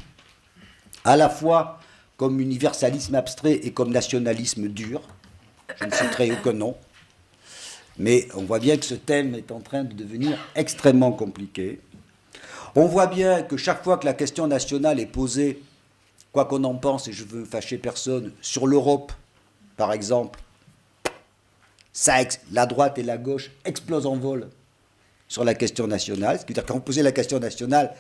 à la fois comme universalisme abstrait et comme nationalisme dur. Je ne citerai aucun nom. Mais on voit bien que ce thème est en train de devenir extrêmement compliqué. On voit bien que chaque fois que la question nationale est posée, quoi qu'on en pense, et je veux fâcher personne, sur l'Europe, par exemple, la droite et la gauche explosent en vol sur la question nationale. C'est-à-dire quand on posait la question nationale,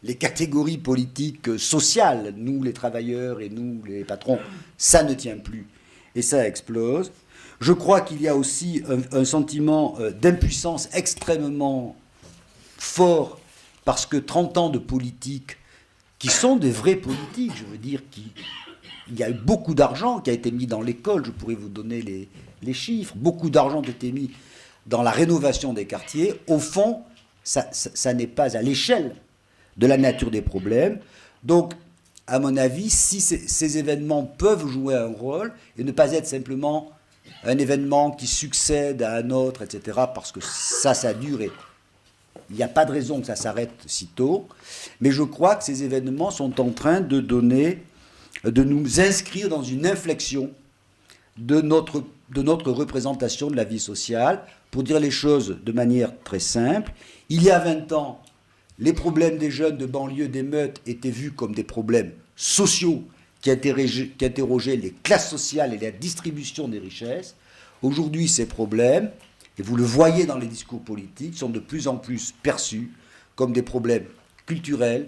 les catégories politiques sociales, nous les travailleurs et nous les patrons, ça ne tient plus. Et ça explose. Je crois qu'il y a aussi un sentiment d'impuissance extrêmement fort, parce que 30 ans de politique, qui sont des vraies politiques, je veux dire, il y a eu beaucoup d'argent qui a été mis dans l'école, je pourrais vous donner les chiffres, beaucoup d'argent qui a été mis dans la rénovation des quartiers. Au fond, ça n'est pas à l'échelle de la nature des problèmes. Donc, à mon avis, si ces événements peuvent jouer un rôle et ne pas être simplement un événement qui succède à un autre, etc., parce que ça dure et il n'y a pas de raison que ça s'arrête si tôt, mais je crois que ces événements sont en train de nous inscrire dans une inflexion de notre représentation de la vie sociale. Pour dire les choses de manière très simple, il y a 20 ans, les problèmes des jeunes de banlieue, d'émeutes, étaient vus comme des problèmes sociaux qui interrogeaient les classes sociales et la distribution des richesses. Aujourd'hui, ces problèmes, et vous le voyez dans les discours politiques, sont de plus en plus perçus comme des problèmes culturels,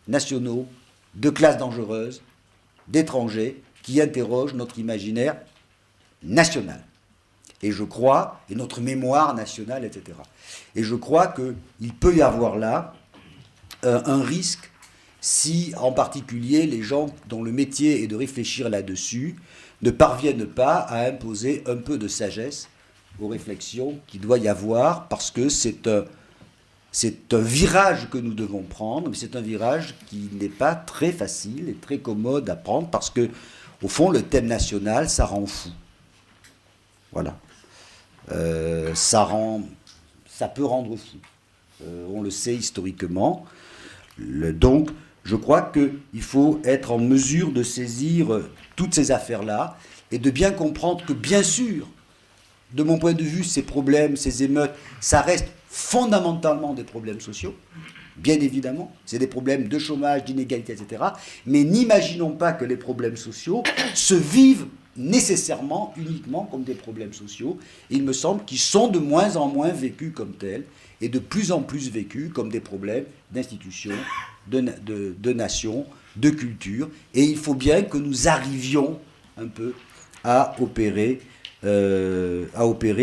nationaux, de classes dangereuses, d'étrangers, qui interrogent notre imaginaire national. Et je crois, et notre mémoire nationale, etc. Et je crois qu'il peut y avoir là un risque si, en particulier, les gens dont le métier est de réfléchir là-dessus ne parviennent pas à imposer un peu de sagesse aux réflexions qu'il doit y avoir, parce que c'est un virage que nous devons prendre, mais c'est un virage qui n'est pas très facile et très commode à prendre, parce que, au fond, le thème national, ça rend fou. Voilà. Ça peut rendre fou. On le sait historiquement. Donc, je crois qu'il faut être en mesure de saisir toutes ces affaires-là et de bien comprendre que, bien sûr, de mon point de vue, ces problèmes, ces émeutes, ça reste fondamentalement des problèmes sociaux, bien évidemment. C'est des problèmes de chômage, d'inégalité, etc. Mais n'imaginons pas que les problèmes sociaux se vivent nécessairement, uniquement comme des problèmes sociaux. Et il me semble qu'ils sont de moins en moins vécus comme tels et de plus en plus vécus comme des problèmes d'institutions, de nations, de culture. Et il faut bien que nous arrivions un peu à opérer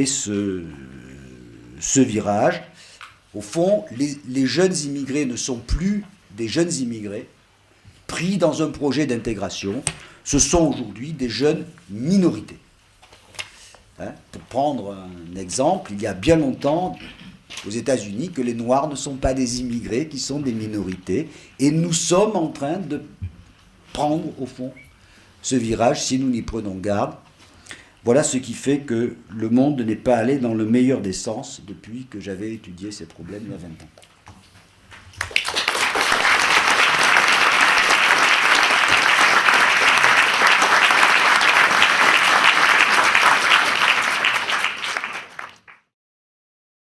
ce virage. Au fond, les jeunes immigrés ne sont plus des jeunes immigrés, pris dans un projet d'intégration, ce sont aujourd'hui des jeunes minorités. Hein, pour prendre un exemple, il y a bien longtemps aux États-Unis que les Noirs ne sont pas des immigrés, qui sont des minorités, et nous sommes en train de prendre, au fond, ce virage si nous n'y prenons garde. Voilà ce qui fait que le monde n'est pas allé dans le meilleur des sens depuis que j'avais étudié ces problèmes il y a 20 ans.